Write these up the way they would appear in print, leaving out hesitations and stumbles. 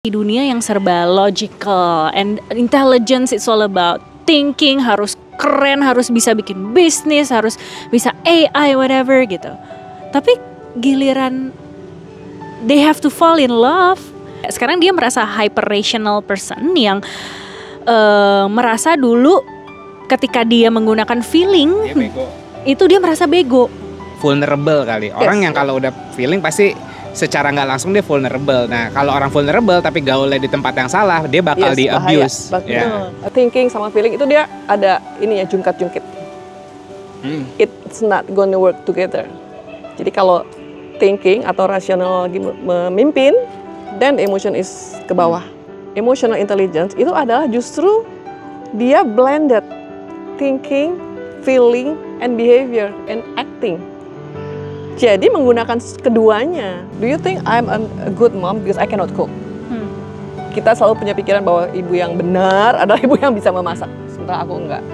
Di dunia yang serba logical and intelligence, it's all about thinking, harus keren, harus bisa bikin bisnis, harus bisa AI, whatever gitu. Tapi giliran they have to fall in love. Sekarang dia merasa hyper rational person yang merasa dulu ketika dia menggunakan feeling, itu dia merasa bego. Vulnerable kali. Orang yang kalau udah feeling pasti secara nggak langsung dia vulnerable. Nah, kalau orang vulnerable tapi gaulnya di tempat yang salah, dia bakal di abuse. Thinking sama feeling itu dia ada ini ya, jungkat-jungkit. It's not gonna work together. Jadi kalau thinking atau rasional lagi memimpin, then emotion is ke bawah. Emotional intelligence itu adalah justru dia blended thinking, feeling, and behavior and acting. Jadi menggunakan keduanya. Do you think I'm a good mom because I cannot cook? Kita selalu punya pikiran bahwa ibu yang benar adalah ibu yang bisa memasak, sementara aku enggak.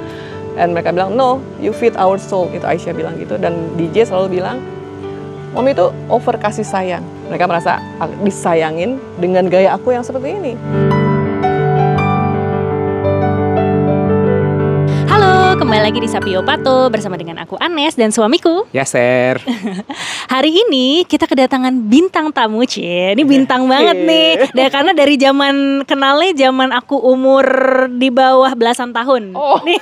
Dan mereka bilang, no, you feed our soul. Itu Aisyah bilang gitu. Dan DJ selalu bilang, mom itu over kasih sayang. Mereka merasa disayangin dengan gaya aku yang seperti ini. Kembali lagi di Sapio Pato bersama dengan aku Anes dan suamiku Yaser. Hari ini kita kedatangan bintang tamu, Cie. Ini bintang banget nih. Karena dari zaman kenalnya zaman aku umur di bawah belasan tahun. Oh. Nih.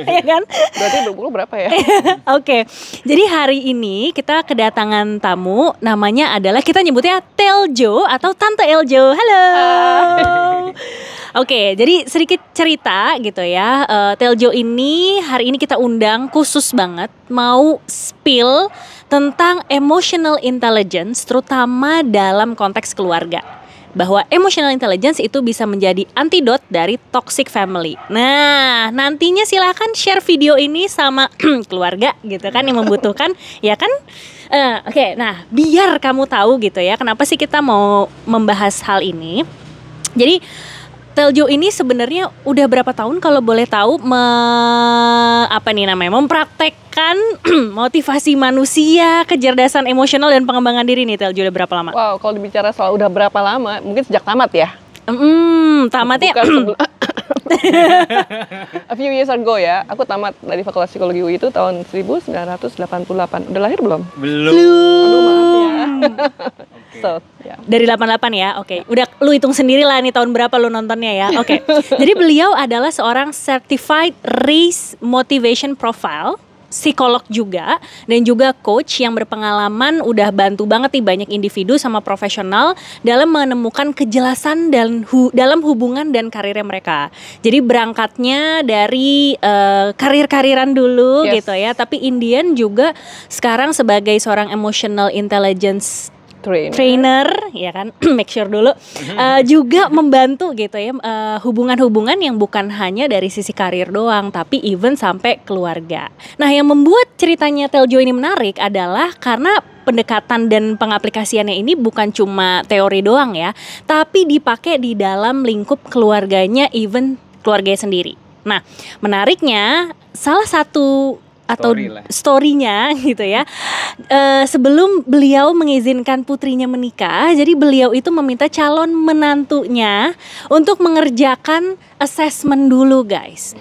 Ya kan? Berarti berumur berapa ya? Oke. Jadi hari ini kita kedatangan tamu, namanya adalah kita nyebutnya Teljo atau Tante Eljo. Halo. Oke, jadi sedikit cerita gitu ya. Teljo ini hari ini kita undang khusus banget mau spill tentang emotional intelligence, terutama dalam konteks keluarga. Bahwa emotional intelligence itu bisa menjadi antidot dari toxic family. Nah, nantinya silakan share video ini sama keluarga gitu kan yang membutuhkan, ya kan? Oke, nah biar kamu tahu gitu ya, kenapa sih kita mau membahas hal ini. Jadi Teljo ini sebenarnya udah berapa tahun kalau boleh tahu mempraktekkan motivasi manusia, kecerdasan emosional dan pengembangan diri nih. Teljo udah berapa lama? Wow, kalau dibicara soal udah berapa lama, mungkin sejak tamat ya. Tamatnya a few years ago ya. Aku tamat dari Fakultas Psikologi UI itu tahun 1988. Udah lahir belum? Belum. Aduh, maaf ya. So, yeah. Dari 88 ya, oke. Udah lu hitung sendiri lah nih tahun berapa lu nontonnya ya, oke. Jadi beliau adalah seorang Certified Race Motivation Profile, psikolog juga, dan juga coach yang berpengalaman udah bantu banget nih banyak individu sama profesional dalam menemukan kejelasan dalam hubungan dan karirnya mereka. Jadi berangkatnya dari karir-kariran dulu gitu ya, tapi Indian juga sekarang sebagai seorang emotional intelligence trainer ya kan, make sure dulu juga membantu gitu ya hubungan-hubungan yang bukan hanya dari sisi karir doang, tapi even sampai keluarga. Nah, yang membuat ceritanya Teljo ini menarik adalah karena pendekatan dan pengaplikasiannya ini bukan cuma teori doang ya, tapi dipakai di dalam lingkup keluarganya, even keluarganya sendiri. Nah, menariknya salah satu atau story-nya gitu ya, sebelum beliau mengizinkan putrinya menikah, jadi beliau itu meminta calon menantunya untuk mengerjakan assessment dulu, guys.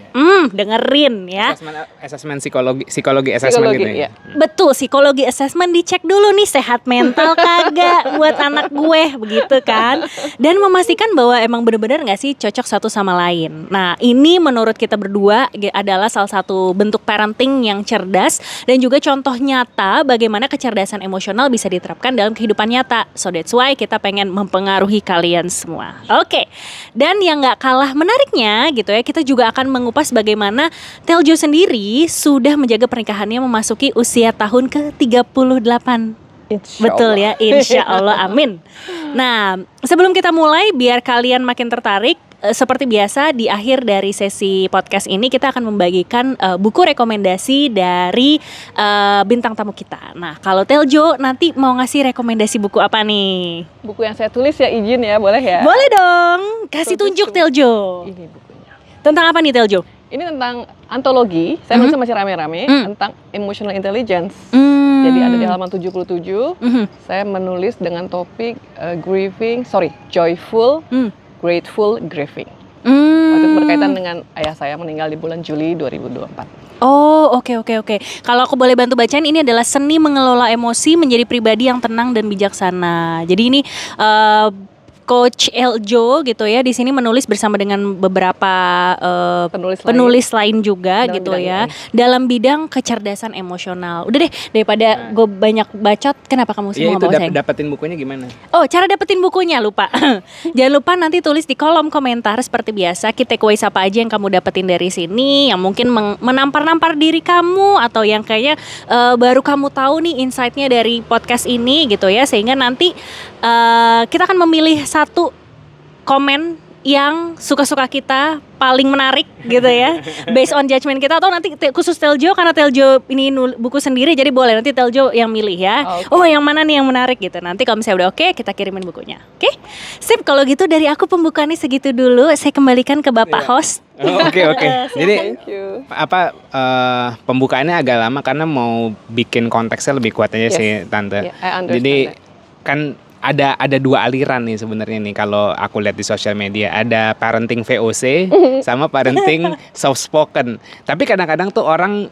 Dengerin ya. Assessment psikologi assessment gitu ya. Betul, psikologi assessment, dicek dulu nih sehat mental kagak buat anak gue, begitu kan. Dan memastikan bahwa emang benar-benar nggak sih cocok satu sama lain. Nah, ini menurut kita berdua adalah salah satu bentuk parenting yang cerdas dan juga contoh nyata bagaimana kecerdasan emosional bisa diterapkan dalam kehidupan nyata. So that's why kita pengen mempengaruhi kalian semua. Oke. Dan yang nggak kalah menariknya gitu ya, kita juga akan mengupas bagaimana Teljo sendiri sudah menjaga pernikahannya memasuki usia tahun ke-38. Betul ya, insya Allah, amin. Nah, sebelum kita mulai, biar kalian makin tertarik, seperti biasa di akhir dari sesi podcast ini kita akan membagikan buku rekomendasi dari bintang tamu kita. Nah, kalau Teljo nanti mau ngasih rekomendasi buku apa nih? Buku yang saya tulis ya, izin ya, boleh ya? Boleh dong, kasih tunjuk Teljo. Ini bukunya. Tentang apa nih Teljo? Ini tentang antologi, saya nulis masih rame-rame tentang emotional intelligence. Jadi ada di halaman 77, saya menulis dengan topik joyful, grateful, grieving. Waktu itu berkaitan dengan ayah saya meninggal di bulan Juli 2024. Oh, oke. Kalau aku boleh bantu bacain, ini adalah seni mengelola emosi menjadi pribadi yang tenang dan bijaksana. Jadi ini Coach Eljo gitu ya, di sini menulis bersama dengan beberapa penulis lain juga dalam gitu ya ini. Dalam bidang kecerdasan emosional. Udah deh, daripada gue banyak bacot, kenapa kamu semua mau sayang? Dapetin bukunya gimana? Oh, cara dapetin bukunya lupa. Jangan lupa nanti tulis di kolom komentar seperti biasa, key takeaways apa aja yang kamu dapetin dari sini, yang mungkin menampar-nampar diri kamu atau yang kayaknya baru kamu tahu nih insight-nya dari podcast ini gitu ya, sehingga nanti kita akan memilih satu komen yang suka-suka kita, paling menarik gitu ya, based on judgment kita, atau nanti khusus Teljo karena Teljo ini buku sendiri, jadi boleh nanti Teljo yang milih ya. Oh, yang mana nih yang menarik gitu. Nanti kalau misalnya udah oke, kita kirimin bukunya. Oke? Sip, kalau gitu dari aku pembukaannya segitu dulu. Saya kembalikan ke Bapak host. Oke. Jadi pembukaannya agak lama karena mau bikin konteksnya lebih kuat aja sih Tante. Jadi kan ada dua aliran nih sebenarnya nih kalau aku lihat di sosial media, ada parenting VOC sama parenting soft spoken. Tapi kadang-kadang tuh orang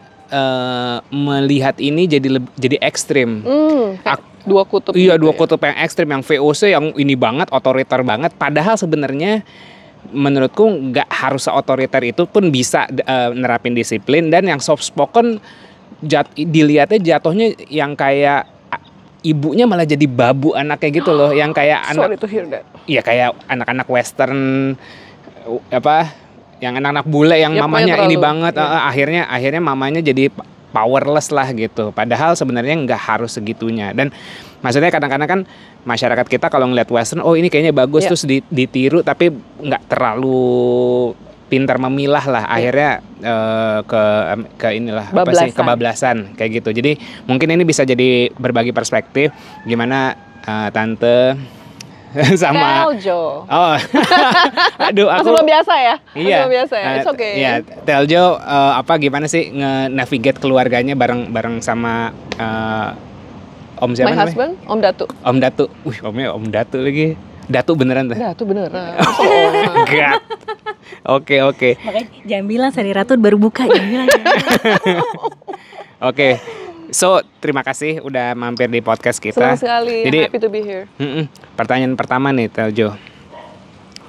melihat ini jadi ekstrim. Dua kutub. Iya, dua kutub yang ekstrim, yang VOC yang ini banget, otoriter banget. Padahal sebenarnya menurutku nggak harus seotoriter itu pun bisa nerapin disiplin. Dan yang soft spoken dilihatnya jatuhnya yang kayak ibunya malah jadi babu anaknya gitu loh, yang kayak Sorry to hear that. Iya, kayak anak-anak western yang anak-anak bule yang mamanya ini banget, akhirnya mamanya jadi powerless lah gitu. Padahal sebenarnya nggak harus segitunya. Dan maksudnya kadang-kadang kan masyarakat kita kalau ngeliat western, oh ini kayaknya bagus, terus ditiru, tapi nggak terlalu pintar memilah lah, akhirnya ke inilah kebablasan kayak gitu. Jadi mungkin ini bisa jadi berbagi perspektif gimana Tante sama Teljo. Oh. Aduh, aku belum biasa ya. Iya. Belum biasa ya. It's okay. Iya, Teljo gimana sih nge-navigate keluarganya bareng sama Om siapa namanya? My husband, Om Datu. Om Datu. Omnya Om Datu lagi. Datu beneran tuh? Datu beneran. Enggak. Oke. Makanya jangan bilang Sari Ratu baru buka, jangan bilang. Oke. So, terima kasih udah mampir di podcast kita. Senang sekali. Jadi, happy to be here. Pertanyaan pertama nih, Teljo.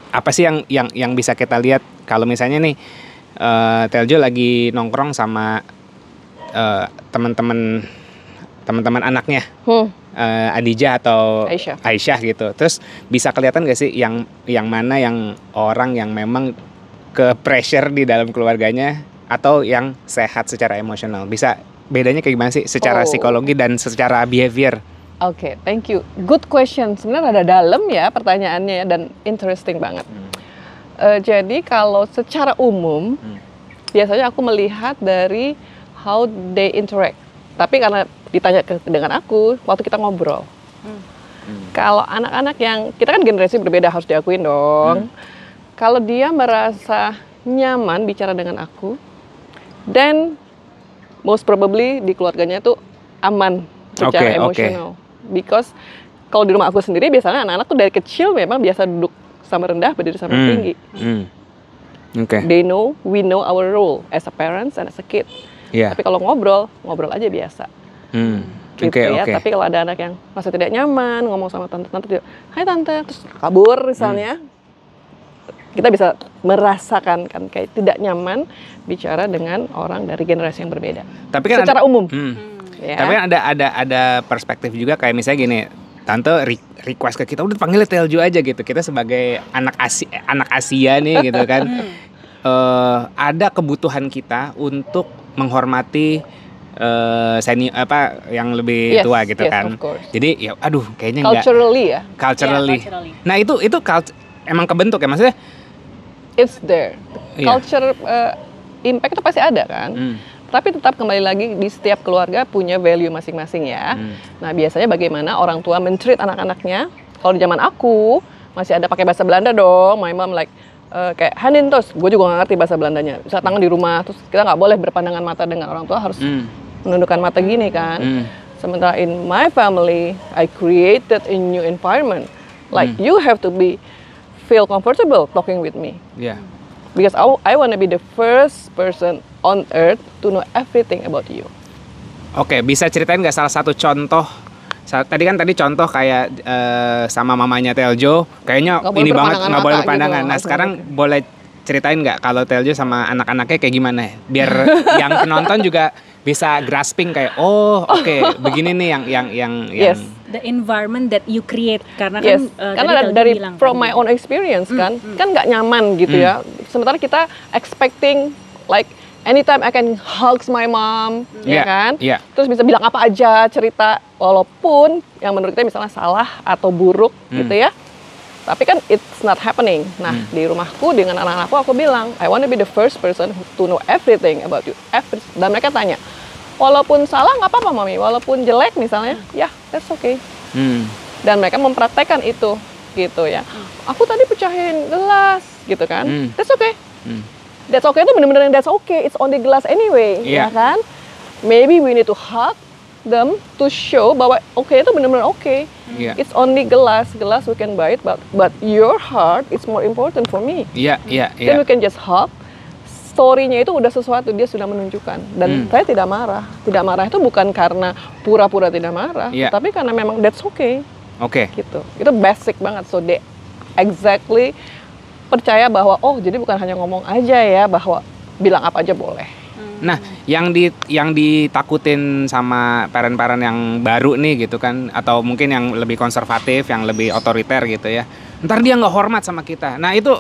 Apa sih yang bisa kita lihat kalau misalnya nih Teljo lagi nongkrong sama teman-teman anaknya, Adijah atau Aisyah gitu. Terus bisa kelihatan gak sih yang mana yang orang yang memang ke pressure di dalam keluarganya atau yang sehat secara emosional? Bisa bedanya kayak gimana sih secara psikologi dan secara behavior? Oke, thank you. Good question. Sebenarnya ada dalam ya pertanyaannya ya, dan interesting banget. Jadi kalau secara umum biasanya aku melihat dari how they interact. Tapi karena ditanya dengan aku waktu kita ngobrol. Kalau anak-anak yang kita kan generasi berbeda, harus diakuin dong. Kalau dia merasa nyaman bicara dengan aku, then most probably di keluarganya tuh aman secara emosional. Because kalau di rumah aku sendiri biasanya anak-anak tuh dari kecil memang biasa duduk sama rendah, berdiri sama tinggi. We know our role as a parents and as a kid. Tapi kalau ngobrol aja biasa. Gitu ya. Tapi kalau ada anak yang merasa tidak nyaman ngomong sama tante, hai tante, terus kabur misalnya, kita bisa merasakan kan kayak tidak nyaman bicara dengan orang dari generasi yang berbeda. Tapi kan secara umum. Tapi kan ada perspektif juga, kayak misalnya gini, tante request ke kita udah panggil Teljo aja gitu. Kita sebagai anak Asia nih gitu kan. Ada kebutuhan kita untuk menghormati senior yang lebih tua gitu kan. Jadi ya aduh kayaknya culturally. Nah itu emang kebentuk ya, maksudnya it's there. Culture impact itu pasti ada kan. Tapi tetap kembali lagi di setiap keluarga punya value masing-masing ya. Nah biasanya bagaimana orang tua men-treat anak-anaknya. Kalau di zaman aku masih ada pakai bahasa Belanda dong. My mom like kayak handin tos, gue juga nggak ngerti bahasa Belandanya. Bisa tangan di rumah, terus kita nggak boleh berpandangan mata dengan orang tua, harus menundukkan mata gini kan. Sementara in my family, I created a new environment. Like you have to feel comfortable talking with me. Yeah. Because I want to be the first person on earth to know everything about you. Oke, bisa ceritain nggak salah satu contoh? Tadi contoh kayak sama mamanya Teljo, kayaknya ini banget nggak boleh berpandangan. Gitu. Nah sekarang boleh ceritain nggak kalau Teljo sama anak-anaknya kayak gimana? Biar yang penonton juga bisa grasping kayak oke, begini nih yang yes. The environment that you create karena yes. kan karena dari from my own experience kan nggak nyaman gitu ya. Sementara kita expecting like anytime I can hugs my mom, ya kan? Yeah. Terus bisa bilang apa aja, cerita, walaupun yang menurut kita misalnya salah atau buruk gitu ya. Tapi kan it's not happening. Nah, di rumahku dengan anak-anakku aku bilang, I want to be the first person to know everything about you. Dan mereka tanya, walaupun salah nggak apa-apa mami, walaupun jelek misalnya, ya that's okay. Dan mereka mempraktekkan itu, gitu ya. Aku tadi pecahin gelas, gitu kan? That's okay. That's okay itu benar-benar that's okay. It's on the glass anyway, ya kan? Maybe we need to hug them to show bahwa okay itu benar-benar okay. It's only glass we can buy it, but your heart is more important for me. Then we can just hug. Story-nya itu udah sesuatu, dia sudah menunjukkan. Dan saya tidak marah. Tidak marah itu bukan karena pura-pura tidak marah, tapi karena memang that's okay. Oke. Gitu. Itu basic banget. So they exactly percaya bahwa jadi bukan hanya ngomong aja ya, bahwa bilang apa aja boleh. Nah, yang ditakutin sama parent-parent yang baru nih gitu kan, atau mungkin yang lebih konservatif, yang lebih otoriter gitu ya. Ntar dia nggak hormat sama kita. Nah itu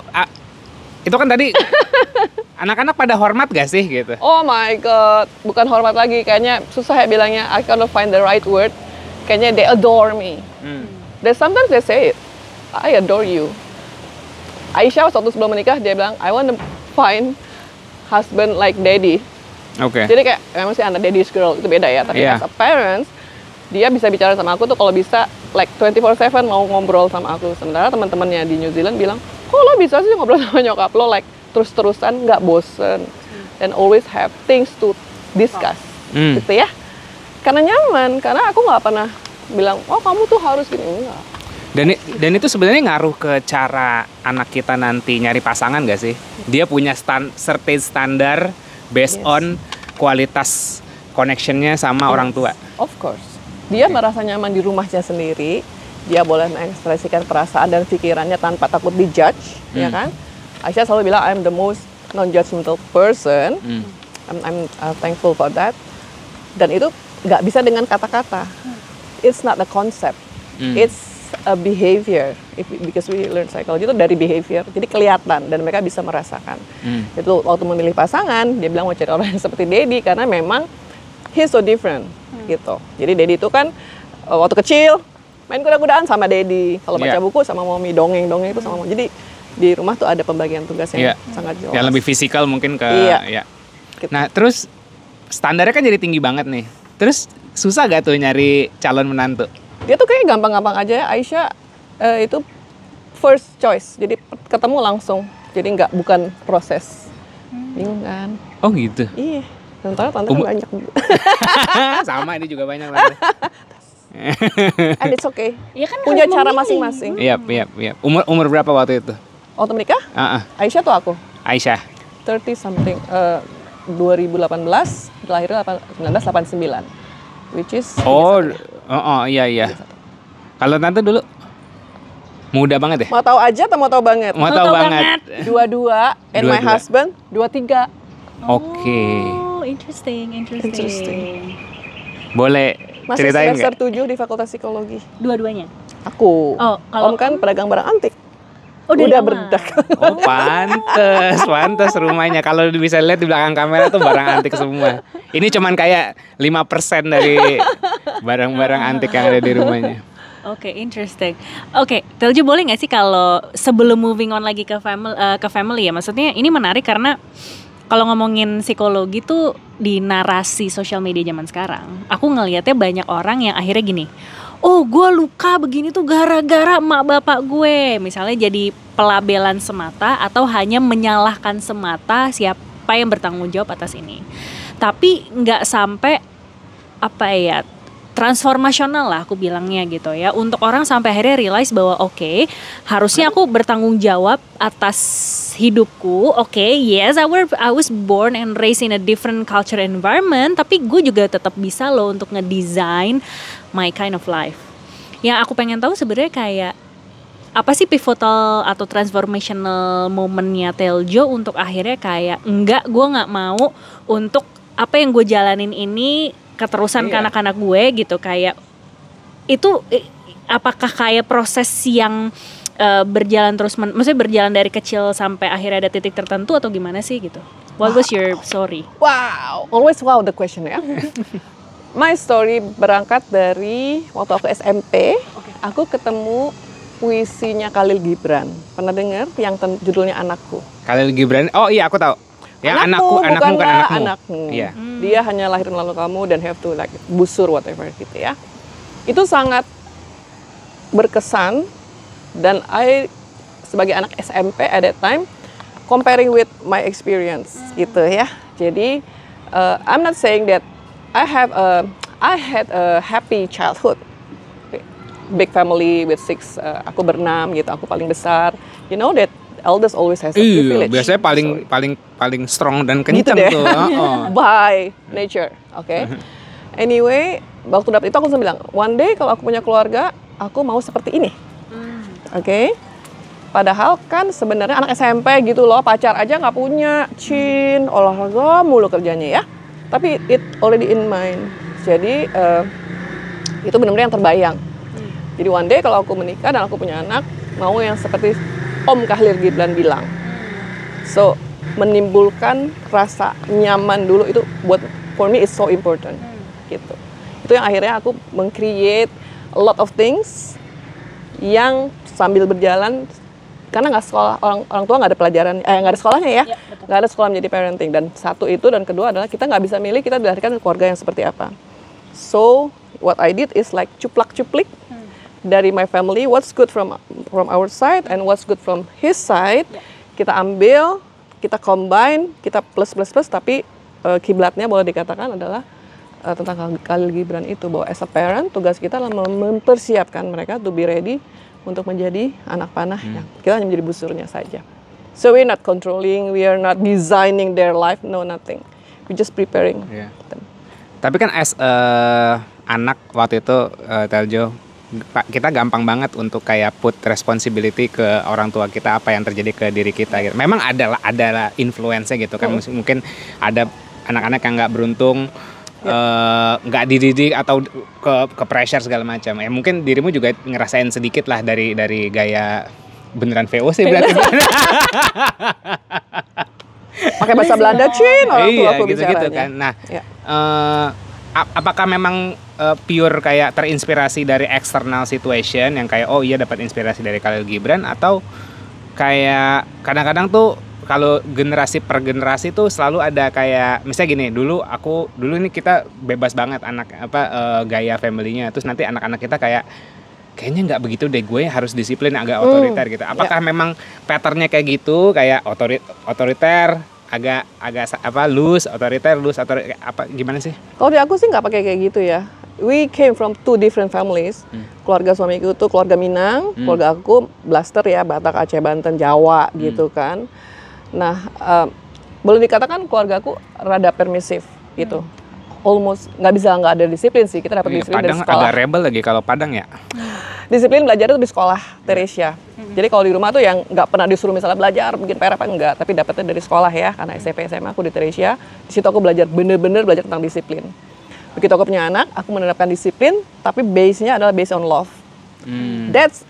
kan tadi anak-anak pada hormat gak sih gitu? Oh my god, bukan hormat lagi, kayaknya susah ya bilangnya. I cannot find the right word. Kayaknya they adore me. Then sometimes they say it, I adore you. Aisyah waktu sebelum menikah dia bilang I want to find husband like daddy. Oke. Jadi kayak memang sih anak daddy's girl itu beda ya, tapi as a parents dia bisa bicara sama aku tuh kalau bisa like 24/7 mau ngobrol sama aku. Sementara teman-temannya di New Zealand bilang, kok lo bisa sih ngobrol sama nyokap lo like terus-terusan nggak bosen and always have things to discuss gitu ya. Karena nyaman, karena aku nggak pernah bilang kamu tuh harus gini, enggak. Dan itu sebenarnya ngaruh ke cara anak kita nanti nyari pasangan gak sih? Dia punya certain standar based on kualitas connectionnya sama orang tua. Of course. Dia merasa nyaman di rumahnya sendiri. Dia boleh mengekspresikan perasaan dan pikirannya tanpa takut dijudge, ya kan? Aisyah selalu bilang I'm the most non-judgmental person. I'm thankful for that. Dan itu nggak bisa dengan kata-kata. It's not a concept. It's a behavior, because we learn psychology itu dari behavior, jadi kelihatan dan mereka bisa merasakan. Itu waktu memilih pasangan dia bilang mau cari orang yang seperti Daddy karena memang he's so different gitu. Jadi Daddy itu kan waktu kecil main kuda-kudaan sama Daddy, kalau baca buku sama Mommy, dongeng itu sama Mommy. Jadi di rumah tuh ada pembagian tugas yang sangat jelas. Yang lebih fisikal mungkin ke gitu. Nah terus standarnya kan jadi tinggi banget nih. Terus susah gak tuh nyari calon menantu? Dia tuh kayaknya gampang-gampang aja. Aisyah itu first choice, jadi ketemu langsung, jadi bukan proses. Bingung kan? Oh gitu? Iya, sementara tante banyak. Sama, ini juga banyak. And it's okay. Ya kan punya cara masing-masing. Iya. Umur berapa waktu itu? Waktu menikah? Aisyah tuh aku? Aisyah 30 something. 2018, lahirnya 1989. Which is iya. Kalau tante dulu muda banget ya? Mau tahu aja atau mau tahu banget? Mau tahu banget. 22 and my husband 23. Oke. Oh, interesting. Boleh ceritain nggak? Masih semester 7 di Fakultas Psikologi. Dua-duanya? Aku. Om kan pedagang barang antik. Udah berdagang. Oh, pantes rumahnya. Kalau bisa lihat di belakang kamera tuh barang antik semua. Ini cuman kayak 5% dari barang-barang antik yang ada di rumahnya. Oke, interesting. Oke, Teljo boleh nggak sih kalau sebelum moving on lagi ke family ya, maksudnya ini menarik karena kalau ngomongin psikologi tuh di narasi sosial media zaman sekarang, aku ngelihatnya banyak orang yang akhirnya gini, oh gue luka begini tuh gara-gara emak bapak gue, misalnya jadi pelabelan semata atau hanya menyalahkan semata siapa yang bertanggung jawab atas ini. Tapi nggak sampai apa ya, transformasional lah aku bilangnya gitu ya, untuk orang sampai akhirnya realize bahwa oke, harusnya aku bertanggung jawab atas hidupku. Yes, I was born and raised in a different culture environment, tapi gue juga tetap bisa loh untuk ngedesign my kind of life. Yang aku pengen tahu sebenarnya kayak apa sih pivotal atau transformational momennya Teljo untuk akhirnya kayak enggak, gue nggak mau untuk apa yang gue jalanin ini keterusan ke anak-anak gue gitu. Kayak itu apakah kayak proses yang berjalan terus, maksudnya berjalan dari kecil sampai akhirnya ada titik tertentu atau gimana sih gitu? What was your story? Wow, always wow the question ya. My story berangkat dari waktu aku SMP, aku ketemu puisinya Khalil Gibran. Pernah dengar yang judulnya Anakku? Khalil Gibran, oh iya aku tahu. Yang anakku bukan anakmu. Iya. Dia hanya lahir melalui kamu dan have to like busur whatever gitu ya. Itu sangat berkesan, dan I sebagai anak SMP at that time comparing with my experience gitu ya. Jadi I'm not saying that I had a happy childhood. Big family with 6, aku ber-6 gitu, aku paling besar. You know that eldest always has a privilege. Biasanya paling strong dan kencang gitu tuh. By nature, okay. Anyway, waktu dapet itu aku langsung bilang, one day kalau aku punya keluarga, aku mau seperti ini, okay. Padahal kan sebenarnya anak SMP gitu loh, pacar aja nggak punya, olahraga mulu kerjanya ya. Tapi it already in mind. Jadi itu benar-benar yang terbayang. Jadi one day kalau aku menikah dan aku punya anak, mau yang seperti Om Khalil Gibran bilang. So, menimbulkan rasa nyaman dulu itu for me is so important. Gitu. Itu yang akhirnya aku meng-create a lot of things yang sambil berjalan, karena nggak sekolah, orang tua nggak ada pelajaran, nggak ada sekolahnya ya, nggak ada sekolah menjadi parenting. Dan satu itu, dan kedua adalah kita nggak bisa milih kita dilahirkan ke keluarga yang seperti apa. So, what I did is like cuplak-cuplik dari my family, what's good from our side and what's good from his side, kita ambil, kita combine, kita plus, tapi kiblatnya boleh dikatakan adalah tentang Khalil Gibran itu, bahwa as a parent tugas kita adalah mempersiapkan mereka to be ready untuk menjadi anak panah yang kita hanya menjadi busurnya saja. So we're not controlling, we are not designing their life, no nothing, we just preparing them. Tapi kan as anak waktu itu Teljo, kita gampang banget untuk kayak put responsibility ke orang tua kita apa yang terjadi ke diri kita gitu. Memang ada influence gitu kan, mungkin ada anak-anak yang nggak beruntung, nggak dididik atau ke pressure segala macam. Mungkin dirimu juga ngerasain sedikit lah dari gaya beneran VOC berarti. Pakai bahasa Belanda, orang tua aku gitu kan. Nah, apakah memang pure kayak terinspirasi dari external situation yang kayak oh iya dapat inspirasi dari Khalil Gibran, atau kayak kadang-kadang tuh kalau generasi per generasi tuh selalu ada kayak misalnya gini, dulu ini kita bebas banget gaya family-nya, terus nanti anak-anak kita kayaknya nggak begitu deh, gue harus disiplin agak otoriter gitu. Apakah memang patternnya kayak gitu, kayak otoriter agak loose, otoriter gimana sih? Kalau di aku sih nggak pakai kayak gitu ya. We came from 2 different families. Keluarga suamiku itu keluarga Minang, keluarga aku Blaster ya, Batak, Aceh, Banten, Jawa gitu kan. Nah, boleh dikatakan keluarga aku rada permisif gitu. Almost nggak ada disiplin sih. Kita dapat disiplin dari sekolah. Padang agak rebel lagi kalau Padang ya. Disiplin belajar itu di sekolah Teresia. Jadi kalau di rumah tuh yang nggak pernah disuruh misalnya belajar bikin PR apa enggak, tapi dapetnya dari sekolah ya, karena SMP SMA aku di Teresia. Di situ aku bener-bener belajar tentang disiplin. Begitu aku punya anak, aku menerapkan disiplin, tapi base-nya adalah based on love. That's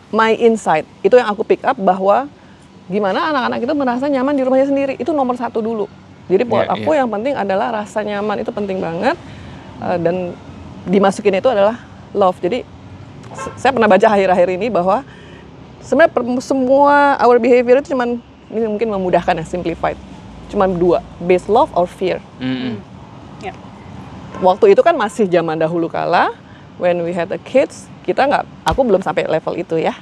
my insight. Itu yang aku pick up, bahwa gimana anak-anak itu merasa nyaman di rumahnya sendiri. Itu nomor 1 dulu. Jadi buat aku yang penting adalah rasa nyaman, itu penting banget. Dan dimasukin itu adalah love. Jadi saya pernah baca akhir-akhir ini bahwa sebenarnya semua our behavior itu cuman, ini mungkin memudahkan ya, simplified. Cuman 2, based love or fear. Waktu itu kan masih zaman dahulu kala, when we had the kids, aku belum sampai level itu ya.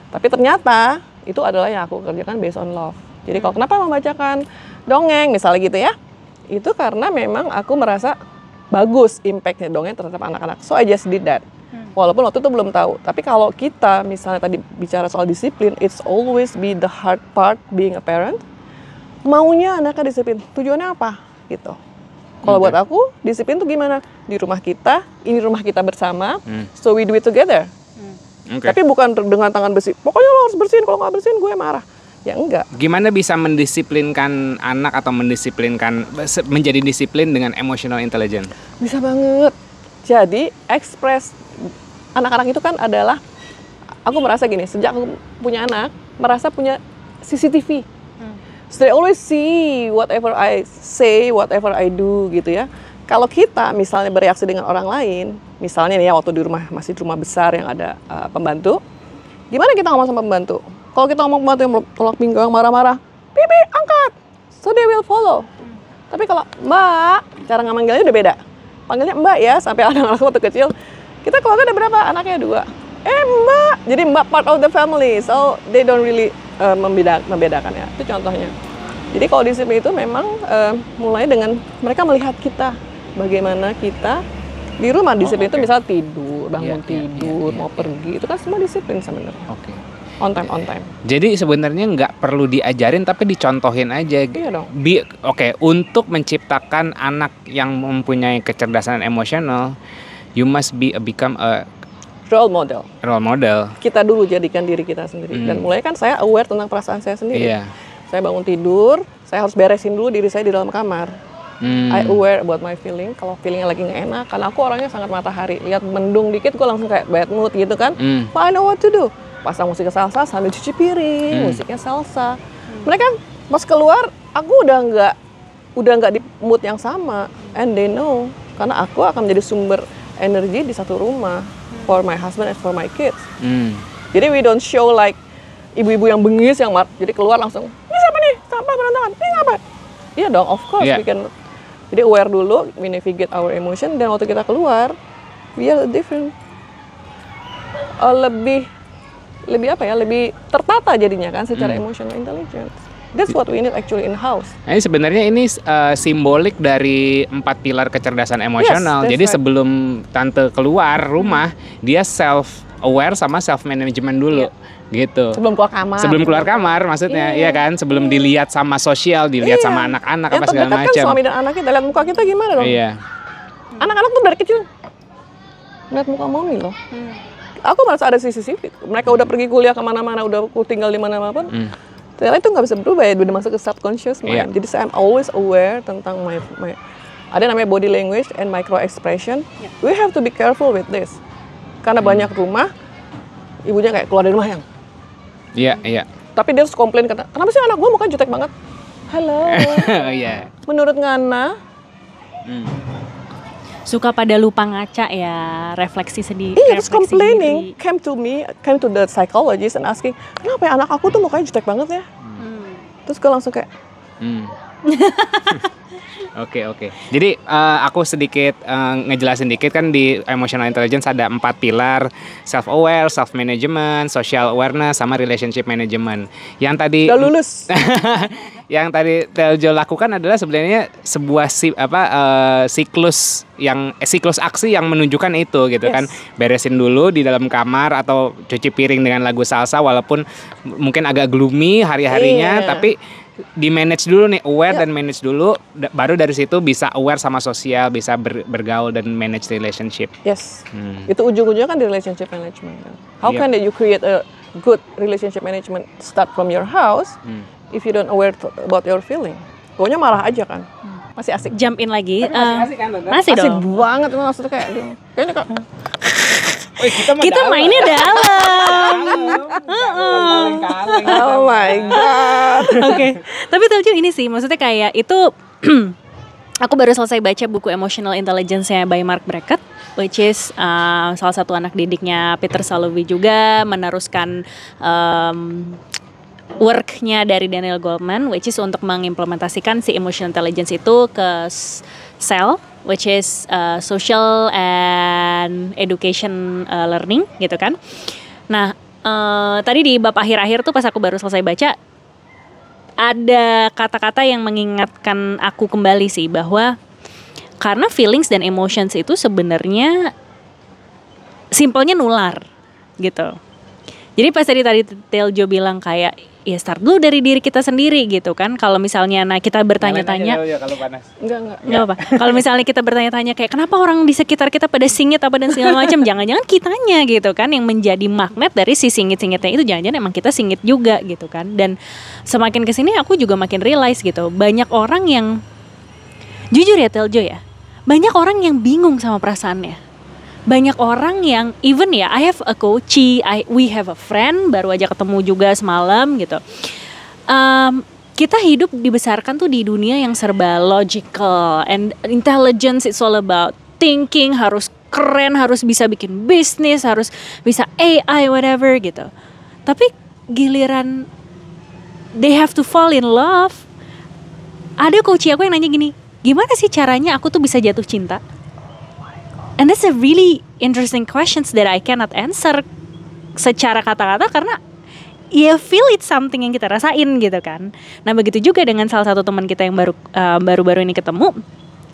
Tapi ternyata itu adalah yang aku kerjakan based on love. Jadi kalau kenapa membacakan dongeng misalnya gitu ya, itu karena memang aku merasa bagus impactnya dongeng terhadap anak-anak. So I just did that. Walaupun waktu itu belum tahu. Tapi kalau kita misalnya tadi bicara soal disiplin, it's always be the hard part being a parent. Maunya anaknya disiplin, tujuannya apa? Gitu. Kalau buat aku, disiplin tuh gimana? Di rumah kita, ini rumah kita bersama, so we do it together. Tapi bukan dengan tangan besi, pokoknya lo harus bersihin, kalau nggak bersihin gue marah. Ya enggak. Gimana bisa mendisiplinkan anak atau menjadi disiplin dengan emotional intelligence? Bisa banget. Jadi, ekspres anak-anak itu kan adalah, aku merasa gini, sejak aku punya anak, merasa punya CCTV. So they always see whatever I say, whatever I do gitu ya. Kalau kita misalnya bereaksi dengan orang lain, misalnya nih ya waktu di rumah, masih di rumah besar yang ada pembantu, gimana kita ngomong sama pembantu? Kalau kita ngomong pembantu yang tolak pinggang, marah-marah, Bibi angkat, so they will follow. Tapi kalau Mbak, cara ngamanggilnya udah beda. Panggilnya Mbak ya, sampai anak-anak waktu kecil, kita keluarga ada berapa? Anaknya 2. Mbak, jadi Mbak part of the family, so they don't really membedakan ya. Itu contohnya. Jadi kalau disiplin itu memang mulai dengan mereka melihat kita, bagaimana kita di rumah. Disiplin itu misalnya tidur, bangun tidur, mau pergi, itu kan semua disiplin sebenarnya. On time. Jadi sebenarnya nggak perlu diajarin tapi dicontohin aja. Iya dong. Untuk menciptakan anak yang mempunyai kecerdasan emosional, you must become a role model. Kita dulu jadikan diri kita sendiri. Dan mulai kan saya aware tentang perasaan saya sendiri. Saya bangun tidur, saya harus beresin dulu diri saya di dalam kamar. I aware about my feeling. Kalau feelingnya lagi nggak enak, karena aku orangnya sangat matahari. Lihat mendung dikit, gue langsung kayak bad mood gitu kan. But I know what to do. Pasang musik salsa sambil cuci piring, musiknya salsa. Mereka pas keluar, aku udah nggak di mood yang sama. And they know, karena aku akan menjadi sumber energi di satu rumah for my husband and for my kids. Jadi we don't show like ibu-ibu yang bengis yang jadi keluar langsung, ini siapa nih? Sampah berantakan. Ini ngapa? Iya dong, of course we can. Jadi aware dulu, we navigate our emotion, dan waktu kita keluar, we are different. Lebih tertata jadinya kan secara emotional intelligence. That's what we need actually in house. Nah, sebenarnya ini simbolik dari 4 pilar kecerdasan emosional. Jadi sebelum tante keluar rumah, dia self aware sama self management dulu. Gitu. Sebelum keluar kamar maksudnya, iya kan? Sebelum dilihat sama sosial, dilihat sama anak-anak apa segala macam. Kan suami dan anak kita, lihat muka kita gimana dong? Iya. Anak-anak tuh dari kecil lihat muka mami loh. Aku merasa ada CCTV. Mereka udah pergi kuliah kemana-mana, udah tinggal di mana-mana pun. Ternyata itu nggak bisa berubah ya, udah masuk ke subconscious mind. Jadi I'm always aware tentang my ada namanya body language and micro expression. We have to be careful with this. Karena banyak rumah ibunya kayak keluar dari rumah yang. Iya. Tapi dia harus komplain, kenapa sih anak gue mukanya jutek banget? Halo. Menurut Ngana, suka pada lupa ngaca ya, refleksi sedih. Terus complaining, came to the psychologist and asking, kenapa ya anak aku tuh mukanya jutek banget ya? Terus gue langsung kayak, Oke. Jadi aku sedikit ngejelasin dikit kan di emotional intelligence ada 4 pilar, self aware, self management, social awareness, sama relationship management. Yang tadi udah lulus. Yang tadi Teljo lakukan adalah sebenarnya sebuah siklus aksi yang menunjukkan itu gitu kan. Beresin dulu di dalam kamar atau cuci piring dengan lagu salsa walaupun mungkin agak gloomy hari-harinya, tapi di manage dulu nih, aware dan manage dulu, baru dari situ bisa aware sama sosial, bisa bergaul dan manage relationship. Itu ujung-ujungnya kan di relationship management kan. How can you create a good relationship management start from your house if you don't aware about your feeling? Pokoknya marah aja kan. Masih asik. Jump in lagi. Masih asik kan, masih dong. Asik banget maksudnya kayaknya kak. Kita mainnya dalam. Oh my god. Oke. Tapi Teljo ini sih, maksudnya kayak itu aku baru selesai baca buku Emotional Intelligence-nya by Mark Brackett, which is salah satu anak didiknya Peter Salovey juga, meneruskan work-nya dari Daniel Goleman, which is untuk mengimplementasikan si emotional intelligence itu ke sel which is social and education learning gitu kan. Nah, tadi di bab akhir-akhir tuh pas aku baru selesai baca, ada kata-kata yang mengingatkan aku kembali sih bahwa karena feelings dan emotions itu sebenarnya simpelnya nular gitu. Jadi pas tadi Teljo bilang kayak ya start dulu dari diri kita sendiri gitu kan. Kalau misalnya kita bertanya-tanya, kalau panas. Enggak. apa. Kalau misalnya kita bertanya-tanya kayak kenapa orang di sekitar kita pada singit apa dan segala macam, jangan-jangan kitanya gitu kan yang menjadi magnet dari si singit-singitnya itu, jangan-jangan emang kita singit juga gitu kan. Dan semakin kesini aku juga makin realize gitu, banyak orang yang jujur ya Teljo ya, banyak orang yang bingung sama perasaannya. Banyak orang yang even ya, I have a coachee, we have a friend, baru aja ketemu juga semalam gitu. Kita hidup dibesarkan tuh di dunia yang serba logical and intelligence. It's all about thinking, harus keren, harus bisa bikin bisnis, harus bisa AI whatever gitu. Tapi giliran they have to fall in love, ada coachee aku yang nanya gini, gimana sih caranya aku tuh bisa jatuh cinta? And that's a really interesting questions that I cannot answer secara kata-kata karena ya feel it's something yang kita rasain gitu kan. Nah begitu juga dengan salah satu teman kita yang baru-baru ini ketemu,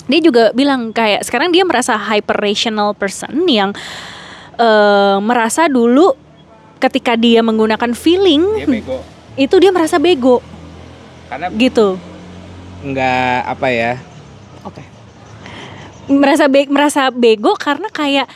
dia juga bilang kayak sekarang dia merasa hyper rational person yang merasa dulu ketika dia menggunakan feeling itu dia merasa bego karena gitu. Nggak apa ya. Oke. Merasa bego karena kayak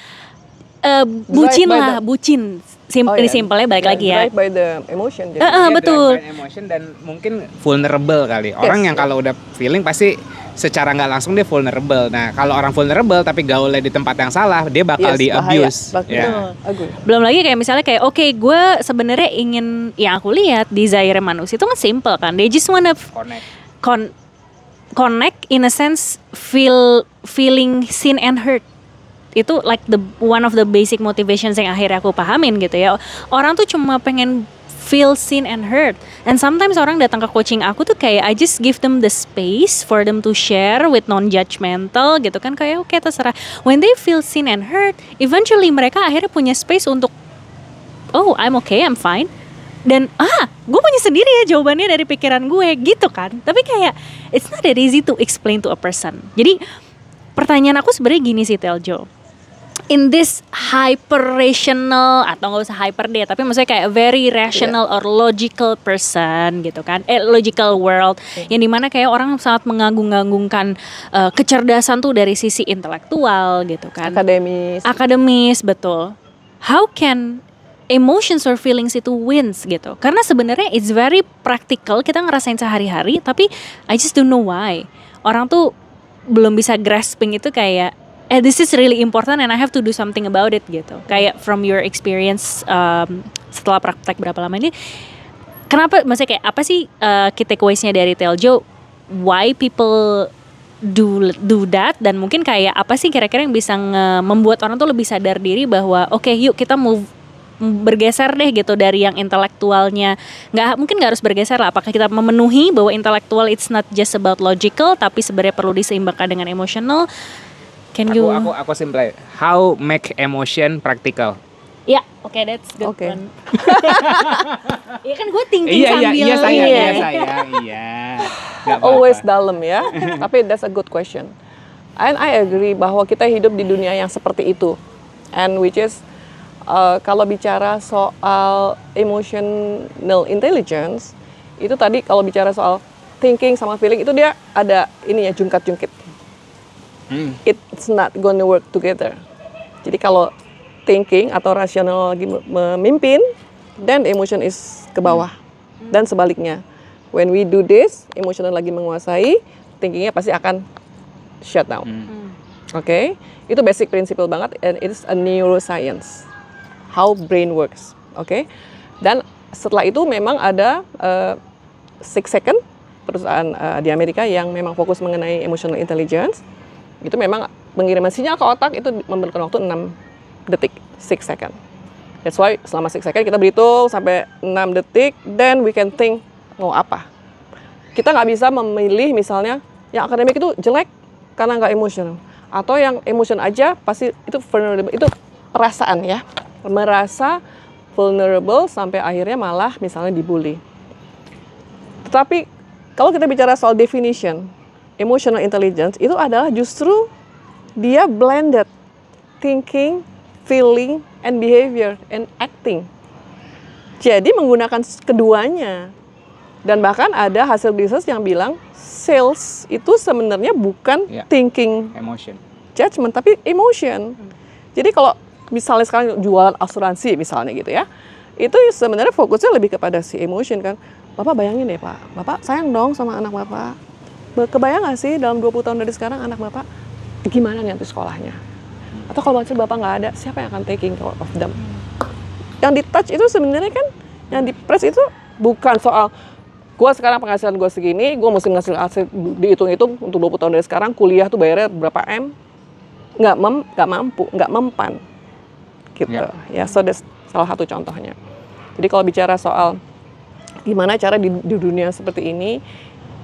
bucin lah, bucin. Simpelnya balik lagi ya. Drive by the emotion. Betul. Drive by emotion dan mungkin vulnerable kali. Orang yang kalau udah feeling pasti secara nggak langsung dia vulnerable. Nah, kalau orang vulnerable tapi gaulnya di tempat yang salah, dia bakal di abuse. Ya. Belum lagi kayak misalnya kayak oke, gue sebenarnya ingin, yang aku lihat desire manusia itu kan simple kan. They just wanna connect in a sense, feeling seen and heard. Itu like one of the basic motivations yang akhirnya aku pahamin gitu ya. Orang tuh cuma pengen feel seen and heard. And sometimes orang datang ke coaching aku tuh kayak I just give them the space for them to share with non-judgmental gitu kan. Kayak oke, terserah. When they feel seen and heard, eventually mereka akhirnya punya space untuk oh I'm okay, I'm fine. Dan gue punya sendiri ya jawabannya dari pikiran gue gitu kan. Tapi kayak it's not that easy to explain to a person. Jadi pertanyaan aku sebenarnya gini sih Teljo, in this hyper rational atau nggak usah hyper deh, tapi maksudnya kayak very rational or logical person gitu kan, logical world yang dimana kayak orang sangat mengagung-agungkan kecerdasan tuh dari sisi intelektual gitu kan, akademis betul. How can emotions or feelings itu wins gitu? Karena sebenarnya it's very practical, kita ngerasain sehari-hari, tapi I just don't know why orang tuh belum bisa grasping itu kayak this is really important and I have to do something about it gitu. Kayak from your experience setelah praktek berapa lama ini, kenapa, maksudnya kayak apa sih key takeaways-nya dari Teljo, why people do that, dan mungkin kayak apa sih kira-kira yang bisa membuat orang tuh lebih sadar diri bahwa oke, yuk kita bergeser deh gitu dari yang intelektualnya. Mungkin nggak harus bergeser lah, apakah kita memenuhi bahwa intelektual it's not just about logical tapi sebenarnya perlu diseimbangkan dengan emotional. Aku simple. How make emotion practical? Ya, oke, that's good one. Iya kan gue thinking sambil iya always dalam ya. Tapi that's a good question. And I agree bahwa kita hidup di dunia yang seperti itu. And which is kalau bicara soal emotional intelligence, itu tadi kalau bicara soal thinking sama feeling itu dia ada ini ya, jungkat-jungkit. It's not gonna work together. Jadi kalau thinking atau rasional lagi memimpin, then emotion is ke bawah. Dan sebaliknya, when we do this, emotional lagi menguasai, thinkingnya pasti akan shut down. Oke, itu basic principle banget, and it's a neuroscience. How brain works, oke? Dan setelah itu memang ada 6 Second, perusahaan di Amerika yang memang fokus mengenai emotional intelligence. Itu memang pengiriman sinyal ke otak itu memerlukan waktu 6 detik, 6 second. That's why selama 6 second kita berhitung sampai 6 detik, then we can think mau apa. Kita nggak bisa memilih misalnya yang akademik itu jelek karena nggak emotional, Atau yang emotion aja pasti itu vulnerable, itu perasaan ya, merasa vulnerable sampai akhirnya malah misalnya dibully. Tetapi kalau kita bicara soal definition, emotional intelligence itu adalah justru dia blended thinking, feeling, and behavior, and acting. Jadi menggunakan keduanya. Dan bahkan ada hasil research yang bilang sales itu sebenarnya bukan thinking, emotion, judgment, tapi emotion. Jadi kalau misalnya sekarang jualan asuransi misalnya gitu ya, itu sebenarnya fokusnya lebih kepada si emotion kan. Bapak bayangin deh Pak, Bapak sayang dong sama anak Bapak. Kebayang nggak sih dalam 20 tahun dari sekarang anak Bapak gimana nih nanti sekolahnya? Atau kalau Bapak nggak ada, siapa yang akan taking care of them? Yang di touch itu sebenarnya kan, yang di press itu bukan soal gue sekarang penghasilan gue segini, gue mesti ngasih dihitung-hitung untuk 20 tahun dari sekarang, kuliah tuh bayarnya berapa M, nggak mampu, nggak mempan, gitu. Ya, so that's salah satu contohnya. Jadi kalau bicara soal gimana cara di dunia seperti ini,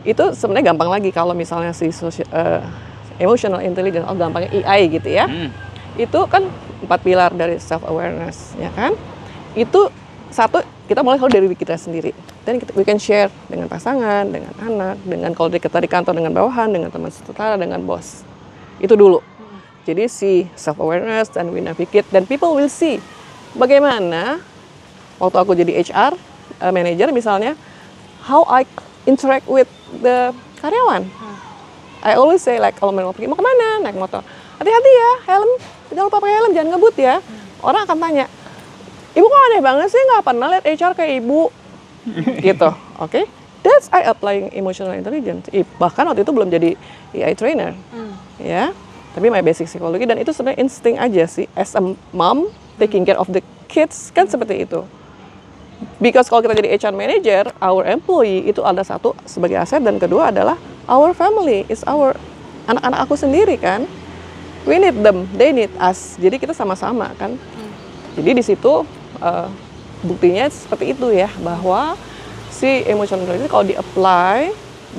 itu sebenarnya gampang lagi kalau misalnya si emotional intelligence, gampangnya EI gitu ya. Itu kan 4 pilar dari self awareness, ya kan? Itu satu, kita mulai kalau dari kita sendiri, dan we can share dengan pasangan, dengan anak, dengan kalau kita di kantor dengan bawahan, dengan teman setara, dengan bos. Itu dulu. Jadi si self awareness dan we navigate, dan people will see bagaimana waktu aku jadi HR manager misalnya, how I interact with the karyawan. I always say like kalau mau pergi mau kemana, naik motor, hati-hati ya, helm, jangan lupa pakai helm, jangan ngebut ya. Orang akan tanya, ibu kok aneh banget sih nggak pernah lihat HR kayak ibu, gitu, oke? That's I applying emotional intelligence. Bahkan waktu itu belum jadi EI trainer, ya. Tapi my basic psikologi, dan itu sebenarnya insting aja sih. As a mom, taking care of the kids kan seperti itu. Because kalau kita jadi HR manager, our employee itu ada satu sebagai aset, dan kedua adalah our family, is our anak-anak aku sendiri kan. We need them, they need us. Jadi kita sama-sama kan. Jadi di situ buktinya seperti itu ya, bahwa si emotional intelligence kalau di-apply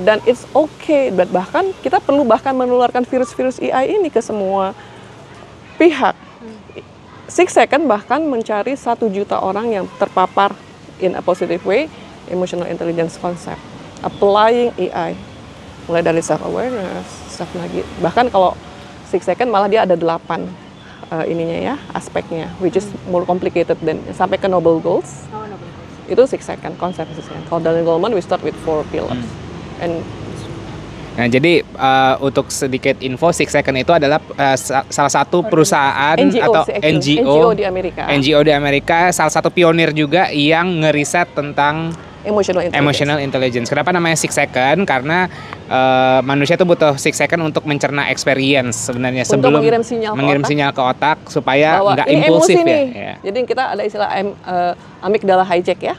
dan it's okay, bahkan kita perlu bahkan menularkan virus-virus AI ini ke semua pihak. 6 Seconds bahkan mencari 1 juta orang yang terpapar in a positive way emotional intelligence concept, applying AI, mulai dari self awareness, self lagi. Bahkan kalau 6 Seconds malah dia ada 8 ininya ya, aspeknya, which is more complicated than sampai ke noble goals. Itu 6 Seconds, konsep 6 Seconds. Kalau Daniel Goleman, we start with 4 pillars. Nah, jadi untuk sedikit info, 6 Seconds itu adalah salah satu perusahaan atau NGO di Amerika. NGO di Amerika, salah satu pionir juga yang ngeriset tentang emotional intelligence. Kenapa namanya 6 Seconds? Karena manusia itu butuh 6 Seconds untuk mencerna experience sebenarnya sebelum mengirim sinyal ke otak supaya nggak impulsif ya. Jadi kita ada istilah amigdala hijack ya,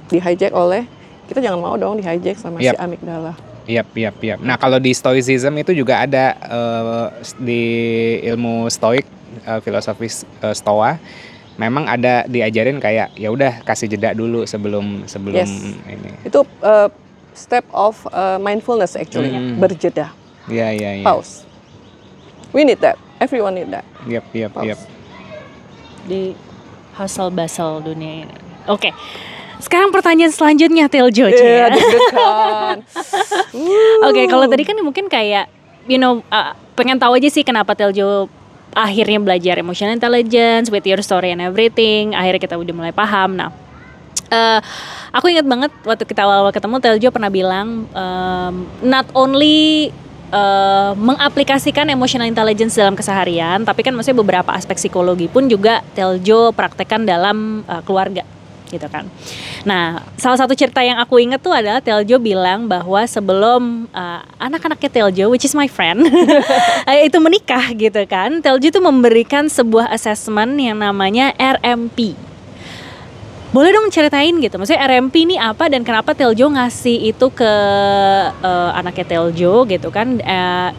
di hijack oleh, kita jangan mau dong di hijack sama si amigdala. Yap. Nah, kalau di Stoicism itu juga ada di ilmu Stoik, filosofi Stoa, memang ada diajarin kayak ya udah kasih jeda dulu sebelum ini. Itu step of mindfulness actually, berjeda. Iya. Pause. We need that. Everyone need that. Yap. Di hustle bustle dunia ini. Oke. Sekarang pertanyaan selanjutnya, Teljo. Oke, kalau tadi kan mungkin kayak pengen tahu aja sih kenapa Teljo akhirnya belajar emotional intelligence with your story and everything. Akhirnya kita udah mulai paham. Nah, aku ingat banget waktu kita awal-awal ketemu, Teljo pernah bilang not only mengaplikasikan emotional intelligence dalam keseharian, tapi kan maksudnya beberapa aspek psikologi pun juga Teljo praktekkan dalam keluarga, gitu kan. Nah, salah satu cerita yang aku ingat tuh adalah Teljo bilang bahwa sebelum anak-anaknya Teljo, which is my friend, itu menikah gitu kan, Teljo tuh memberikan sebuah assessment yang namanya RMP. Boleh dong ceritain gitu, maksudnya RMP ini apa dan kenapa Teljo ngasih itu ke anaknya Teljo gitu kan,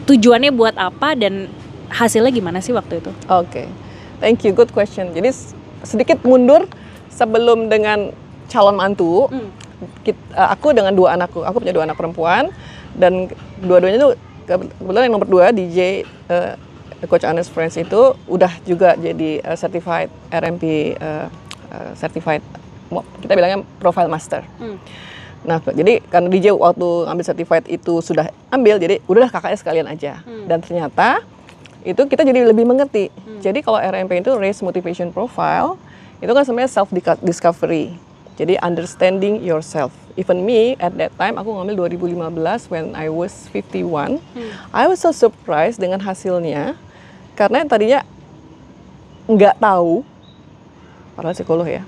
tujuannya buat apa dan hasilnya gimana sih waktu itu? Oke, thank you, good question. Jadi sedikit mundur sebelum dengan calon mantu, aku dengan 2 anakku, aku punya 2 anak perempuan, dan dua-duanya tuh kebetulan yang nomor 2 DJ Coach Ernest Friends itu udah juga jadi certified RMP, certified kita bilangnya profile master. Nah, jadi karena DJ waktu ngambil certified itu sudah ambil, jadi udahlah kakaknya sekalian aja. Dan ternyata itu kita jadi lebih mengerti. Jadi kalau RMP itu Race Motivation Profile, itu kan sebenarnya self discovery. Jadi understanding yourself. Even me at that time, aku ngambil 2015 when I was 51. I was so surprised dengan hasilnya, karena tadinya nggak tahu, padahal psikolog ya.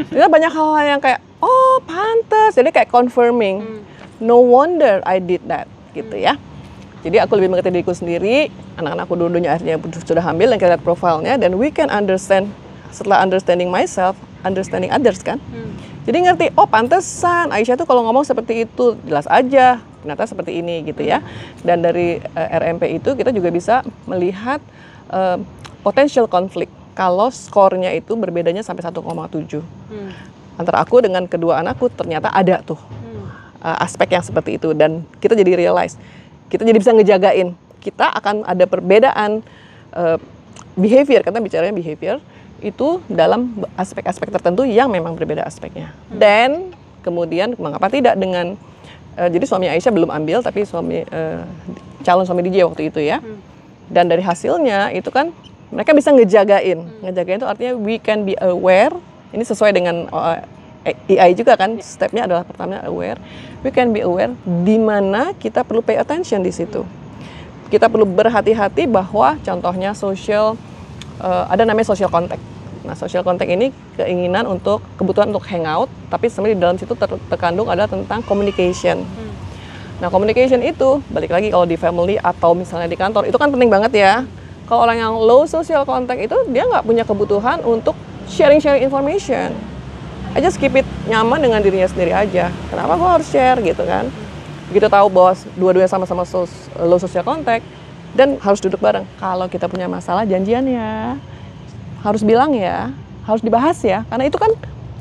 Ternyata banyak hal-hal yang kayak, oh pantas, jadi kayak confirming. No wonder I did that, gitu ya. Jadi aku lebih mengerti diriku sendiri, anak-anakku dua-duanya akhirnya sudah ambil dan kita lihat profilnya, dan we can understand, setelah understanding myself, understanding others kan. Jadi ngerti, oh pantesan Aisyah tuh kalau ngomong seperti itu, jelas aja, ternyata seperti ini gitu ya. Dan dari RMP itu kita juga bisa melihat potential konflik kalau skornya itu berbedanya sampai 1,7. Antara aku dengan kedua anakku ternyata ada tuh aspek yang seperti itu, dan kita jadi realize, kita jadi bisa ngejagain, kita akan ada perbedaan behavior, karena bicaranya behavior itu dalam aspek-aspek tertentu yang memang berbeda aspeknya. Dan kemudian mengapa tidak dengan jadi suami Aisyah belum ambil, tapi calon suami DJ waktu itu ya. Dan dari hasilnya itu kan mereka bisa ngejagain. Ngejagain itu artinya we can be aware. Ini sesuai dengan EI juga kan, stepnya adalah pertama aware. We can be aware di mana kita perlu pay attention di situ. Kita perlu berhati-hati bahwa contohnya ada namanya social contact. Nah, social contact ini keinginan untuk kebutuhan untuk hangout, tapi sebenarnya di dalam situ terkandung adalah tentang communication. Nah, communication itu balik lagi kalau di family atau misalnya di kantor itu kan penting banget ya. Kalau orang yang low social contact itu dia nggak punya kebutuhan untuk sharing information. I just keep it nyaman dengan dirinya sendiri aja. Kenapa gua harus share gitu kan? Begitu tahu bahwa dua-duanya sama-sama low social contact dan harus duduk bareng. Kalau kita punya masalah janjian ya. Harus bilang ya, harus dibahas ya, karena itu kan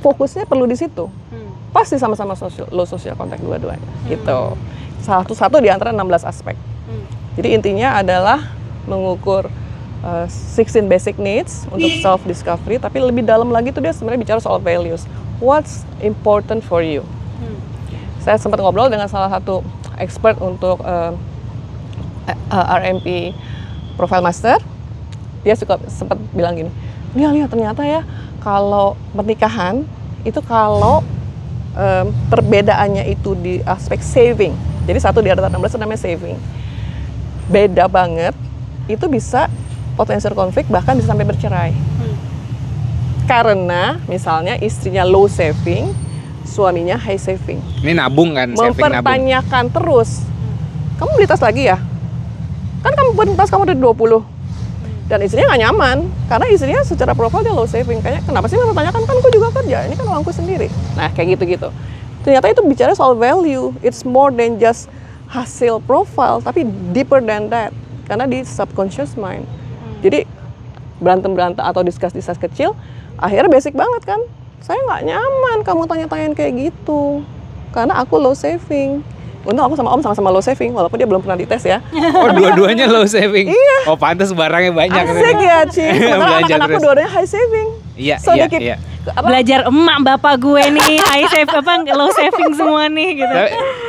fokusnya perlu di situ. Pasti sama-sama low social contact dua-duanya, gitu. Satu di antara 16 aspek. Jadi intinya adalah mengukur 16 basic needs untuk self discovery, tapi lebih dalam lagi tuh dia sebenarnya bicara soal values. What's important for you? Saya sempat ngobrol dengan salah satu expert untuk RMP Profile Master. Dia sempat bilang gini, lihat ternyata ya kalau pernikahan itu kalau perbedaannya itu di aspek saving, jadi satu di antara 16 itu namanya saving, beda banget, itu bisa potensial konflik bahkan bisa sampai bercerai. Karena misalnya istrinya low saving, suaminya high saving. Ini nabung kan, saving nabung. Mempertanyakan terus, kamu beli tas lagi ya? Kan kamu beli tas kamu dari 20. Dan istrinya nggak nyaman, karena istrinya secara profil dia low saving. Kayaknya kenapa sih mempertanyakan, kan aku juga kerja, ini kan uangku sendiri. Nah kayak gitu-gitu. Ternyata itu bicara soal value, it's more than just hasil profile, tapi deeper than that. Karena di subconscious mind. Jadi berantem-berantem atau discuss kecil, akhirnya basic banget kan. Saya nggak nyaman kamu tanya-tanyain kayak gitu, karena aku low saving. Untung aku sama Om sama-sama low saving, walaupun dia belum pernah dites ya. Oh, dua-duanya low saving? Iya. Oh, pantas barangnya banyak. Asik ya, Ci. Sementara anak-anakku dua-duanya high saving. Iya, so, iya. Belajar emak bapak gue nih, high saving low saving semua nih gitu.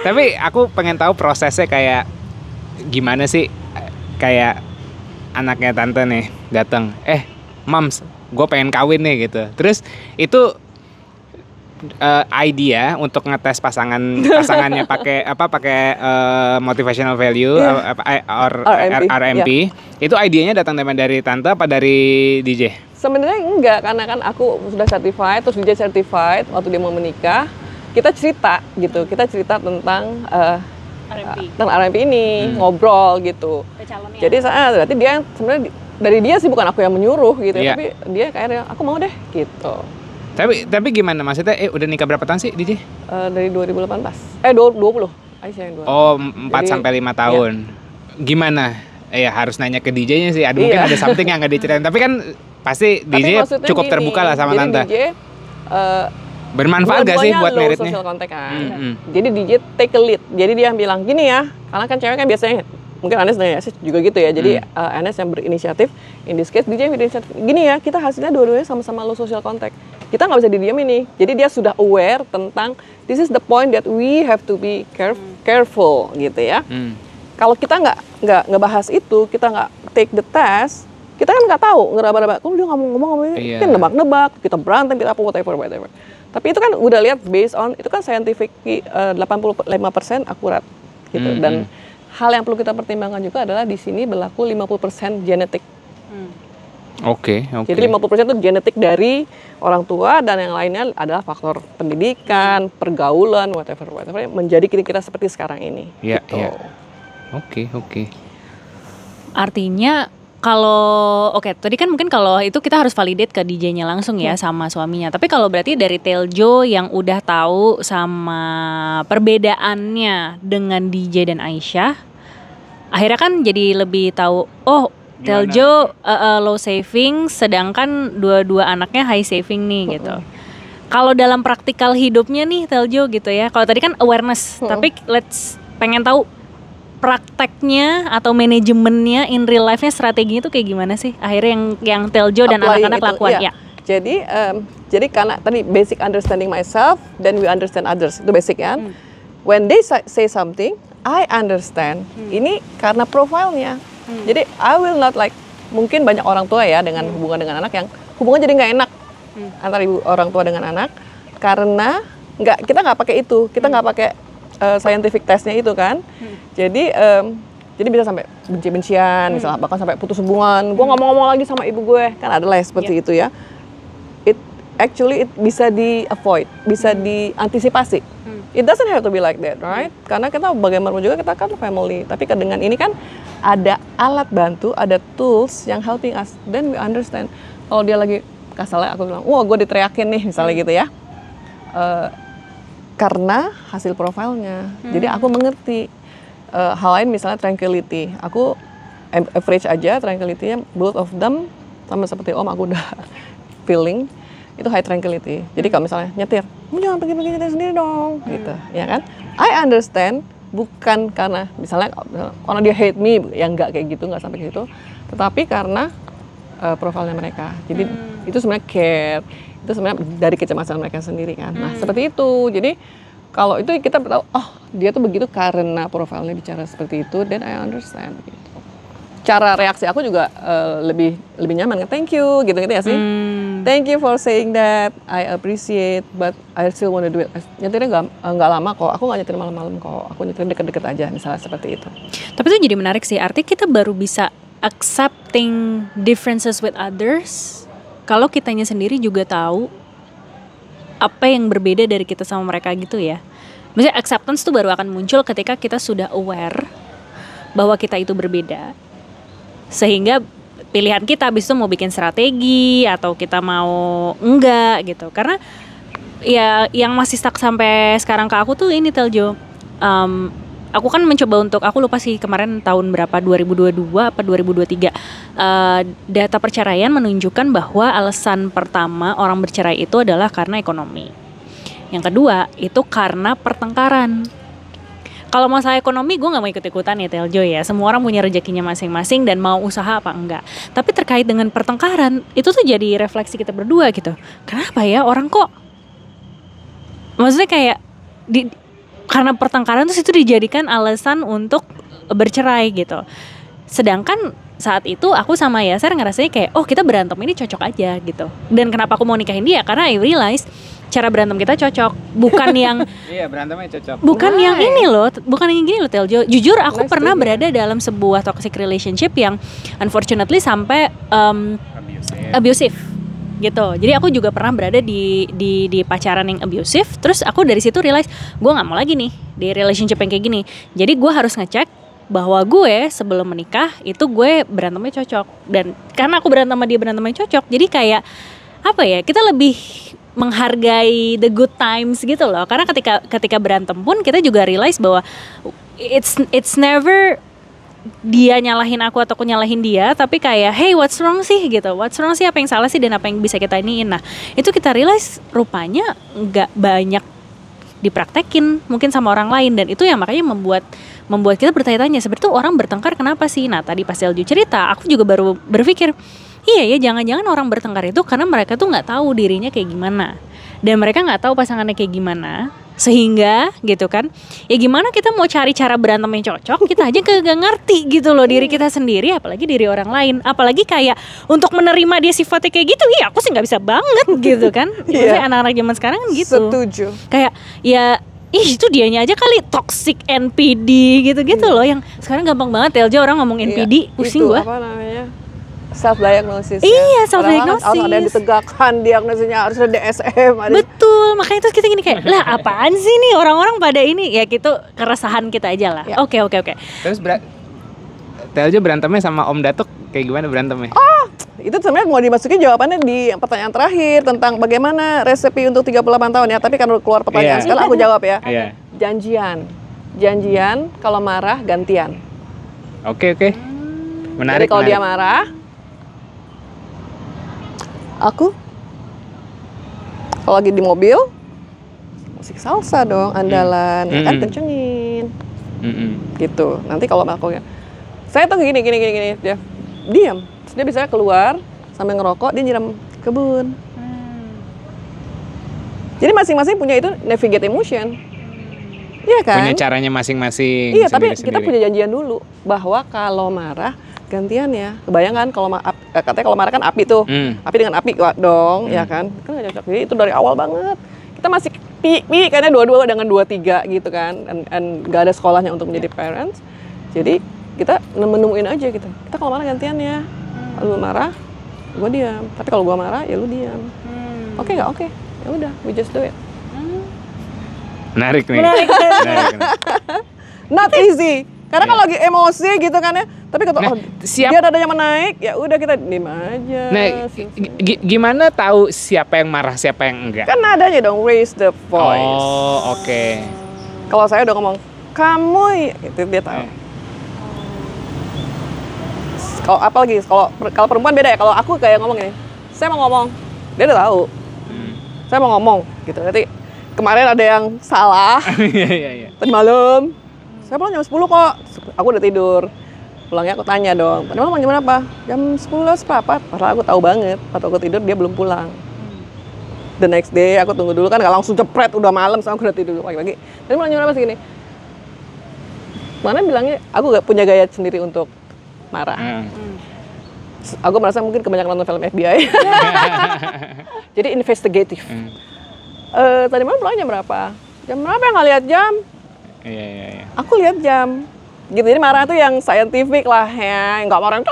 Tapi aku pengen tahu prosesnya kayak gimana sih, kayak anaknya tante nih datang, Mams, gue pengen kawin nih gitu. Terus itu idea untuk ngetes pasangannya pakai motivational value RMP. Itu idenya datang dari tante apa dari DJ? Sebenarnya enggak, karena kan aku sudah certified, terus DJ certified waktu dia mau menikah. Kita cerita gitu, tentang RMP ini, ngobrol gitu. Jadi berarti dia sebenarnya dari dia sih, bukan aku yang menyuruh gitu, tapi dia kayaknya aku mau deh gitu. Tapi gimana maksudnya? Udah nikah berapa tahun sih DJ? Dari 2018. 20. Aisyah yang 20. Oh, 4 sampai 5 tahun. Iya. Gimana? Ya harus nanya ke DJ-nya sih. Mungkin ada something yang nggak diceritain. Tapi kan pasti DJ cukup terbuka lah sama tante. DJ bermanfaat gak sih buat meritnya? Social contact kan. Jadi DJ take a lead. Jadi dia bilang gini ya, karena kan cewek kan biasanya mungkin Anes juga gitu ya. Jadi Anes yang berinisiatif, in this case DJ yang berinisiatif. Gini ya, kita hasilnya dua-duanya sama-sama low social contact. Kita nggak bisa didiamin nih. Jadi dia sudah aware tentang this is the point that we have to be careful gitu ya. Kalau kita nggak bahas itu, kita nggak take the test, kita kan nggak tahu ngeraba-raba. Kok dia ngomong kita nebak-nebak, kita berantem, kita apa whatever. Tapi itu kan udah lihat based on itu kan scientific 85% akurat gitu. Dan hal yang perlu kita pertimbangkan juga adalah di sini berlaku 50% genetik. Oke. Jadi 50% itu genetik dari orang tua dan yang lainnya adalah faktor pendidikan, pergaulan, whatever menjadi kira-kira seperti sekarang ini. Iya. Gitu. Oke. Artinya kalau tadi kan mungkin kalau itu kita harus validate ke DJ-nya langsung ya sama suaminya. Tapi kalau berarti dari Teljo yang udah tahu sama perbedaannya dengan DJ dan Aisyah, akhirnya kan jadi lebih tahu Teljo low saving, sedangkan dua anaknya high saving nih gitu. Kalau dalam praktikal hidupnya nih Teljo gitu ya. Kalau tadi kan awareness, tapi pengen tahu prakteknya atau manajemennya in real life-nya, strateginya itu kayak gimana sih? Akhirnya yang Teljo dan anak-anak lakukan ya. Jadi karena tadi basic understanding myself, then we understand others. Itu basic kan. When they say something, I understand. Ini karena profilnya. Jadi I will not like, mungkin banyak orang tua ya dengan hubungan dengan anak yang hubungan jadi nggak enak antara orang tua dengan anak karena kita nggak pakai itu, kita nggak pakai scientific testnya itu kan. Jadi bisa sampai benci-bencian, misalnya bahkan sampai putus hubungan. Gue nggak mau ngomong lagi sama ibu gue, kan ada lah seperti itu ya. It bisa di avoid, bisa diantisipasi. It doesn't have to be like that, right? Karena kita bagaimanapun juga kita kan family. Tapi dengan ini kan ada alat bantu, ada tools yang helping us. Then we understand. Kalau dia lagi kasalnya, aku bilang, wah gue diteriakin nih, misalnya gitu ya. Karena hasil profilnya. Jadi aku mengerti. Hal lain misalnya tranquility. Aku average aja tranquility-nya, both of them sama seperti Om, aku udah feeling itu high tranquility. Jadi kalau misalnya nyetir, jangan pergi-pergi nyetir sendiri dong, gitu, ya kan? I understand, bukan karena misalnya karena dia hate me, ya nggak kayak gitu, nggak sampai kayak gitu, tetapi karena profilnya mereka. Jadi itu sebenarnya care, itu sebenarnya dari kecemasan mereka sendiri kan. Nah seperti itu. Jadi kalau itu kita tahu, dia tuh begitu karena profilnya bicara seperti itu, then I understand. Gitu. Cara reaksi aku juga lebih nyaman kan, thank you gitu ya sih. Thank you for saying that, I appreciate, but I still want to do it. Nyetirnya nggak lama kok, aku nggak nyetir malam-malam kok, aku nyetir deket-deket aja, misalnya seperti itu. Tapi itu jadi menarik sih, artinya kita baru bisa accepting differences with others kalau kitanya sendiri juga tahu apa yang berbeda dari kita sama mereka gitu ya. Maksudnya acceptance tuh baru akan muncul ketika kita sudah aware bahwa kita itu berbeda. Sehingga pilihan kita habis itu mau bikin strategi atau kita mau enggak gitu. Karena ya yang masih stuck sampai sekarang ke aku tuh ini Teljo. Aku kan mencoba untuk, aku lupa sih kemarin tahun berapa, 2022 apa 2023. Data perceraian menunjukkan bahwa alasan pertama orang bercerai itu adalah karena ekonomi. Yang kedua itu karena pertengkaran. Kalau masalah ekonomi gue gak mau ikut-ikutan ya Teljo ya. Semua orang punya rezekinya masing-masing dan mau usaha apa enggak. Tapi terkait dengan pertengkaran, itu tuh jadi refleksi kita berdua gitu. Kenapa ya orang kok, maksudnya kayak karena pertengkaran terus itu dijadikan alasan untuk bercerai gitu. Sedangkan saat itu aku sama Yasser ngerasanya kayak, kita berantem ini cocok aja gitu. Dan kenapa aku mau nikahin dia? Karena I realize cara berantem kita cocok, bukan yang iya, berantemnya cocok. Bukan yang ini loh, bukan yang gini loh Teljo. Jujur aku pernah berada dalam sebuah toxic relationship yang unfortunately sampai abusive gitu. Jadi aku juga pernah berada di pacaran yang abusive. Terus aku dari situ realize gue nggak mau lagi nih di relationship yang kayak gini. Jadi gue harus ngecek bahwa gue sebelum menikah itu gue berantemnya cocok. Dan karena aku berantem sama dia berantemnya cocok, jadi kayak apa ya, kita lebih menghargai the good times gitu loh. Karena ketika berantem pun kita juga realize bahwa it's never dia nyalahin aku atau aku nyalahin dia, tapi kayak hey what's wrong sih gitu, what's wrong sih, apa yang salah sih dan apa yang bisa kita iniin. Nah itu kita realize rupanya nggak banyak dipraktekin mungkin sama orang lain, dan itu yang makanya membuat kita bertanya-tanya sebenarnya tuh orang bertengkar kenapa sih. Nah tadi pas Teljo cerita, aku juga baru berpikir iya ya, jangan-jangan orang bertengkar itu karena mereka tuh nggak tahu dirinya kayak gimana, dan mereka nggak tahu pasangannya kayak gimana, sehingga gitu kan, ya gimana kita mau cari cara berantem yang cocok, kita aja gak ngerti gitu loh diri kita sendiri, apalagi diri orang lain, apalagi kayak untuk menerima dia sifatnya kayak gitu, iya aku sih nggak bisa banget gitu kan. Maksudnya anak-anak zaman sekarang kan gitu. Setuju. Kayak ya itu dianya aja kali toxic NPD gitu-gitu loh, yang sekarang gampang banget Teljo orang ngomong NPD, pusing itu gua. apa namanya? Self-diagnosis. Iya, self-diagnosis. Harus ada yang ditegakkan diagnosisnya, harus ada DSM. Betul, makanya terus kita gini kayak, lah apaan sih nih orang-orang pada ini? Ya gitu, keresahan kita aja lah. Oke. Terus Teljo berantemnya sama Om Datuk kayak gimana berantemnya? Oh, itu sebenarnya mau dimasukin jawabannya di pertanyaan terakhir tentang bagaimana resepi untuk 38 tahun ya. Tapi kan udah keluar pertanyaan, sekarang aku jawab ya. Janjian, kalau marah gantian. Oke. Menarik. Jadi kalau dia marah, aku kalau lagi di mobil musik salsa dong andalan, ya kan kencengin, gitu. Nanti kalau aku saya tuh gini dia diam, terus dia bisa keluar sambil ngerokok, dia nyiram kebun. Jadi masing-masing punya itu navigate emotion, iya kan? Punya caranya masing-masing. Iya, tapi kita punya janjian dulu bahwa kalau marah gantian ya. Kebayang kan kalau katanya kalau marah kan api tuh. Api dengan api dong, ya kan? Kan gak cocok. Jadi itu dari awal banget. Kita masih pi kayaknya dua-dua dengan 2-3 gitu kan. And gak ada sekolahnya untuk menjadi parents. Jadi kita menemuin aja gitu. Kita kalau marah gantian ya. Lu marah, gue diam. Tapi kalau gue marah, ya lu diam. Oke gak? Oke. Ya udah, we just do it. Menarik nih. Not easy. Karena kalau lagi emosi gitu kan ya. Tapi kalau dia nadanya menaik, ya udah kita diem aja. Nah, gimana tahu siapa yang marah, siapa yang enggak? Kan nadanya dong, raise the voice. Oh, oke. Kalau saya udah ngomong, kamu, itu dia tahu. Kalau apa lagi? Kalau perempuan beda ya. Kalau aku kayak ngomong gini, saya mau ngomong, dia udah tahu. Saya mau ngomong, gitu. Nanti kemarin ada yang salah. Iya. Tadi malam, saya pulang jam 10 kok. Aku udah tidur. Pulangnya aku tanya dong, tadi malam jam berapa? Jam 10 seperempat. Padahal aku tahu banget, waktu aku tidur dia belum pulang. The next day aku tunggu dulu kan, gak langsung cepret, udah malam, so aku udah tidur pagi-pagi. Tadi malam jam berapa segini? Mana bilangnya, aku gak punya gaya sendiri untuk marah. Aku merasa mungkin kebanyakan nonton film FBI. Jadi investigatif. Tadi malam pulangnya jam berapa? Jam berapa yang gak lihat jam? Iya. Aku lihat jam. Gitu, jadi marah tuh yang scientific lah ya, nggak marah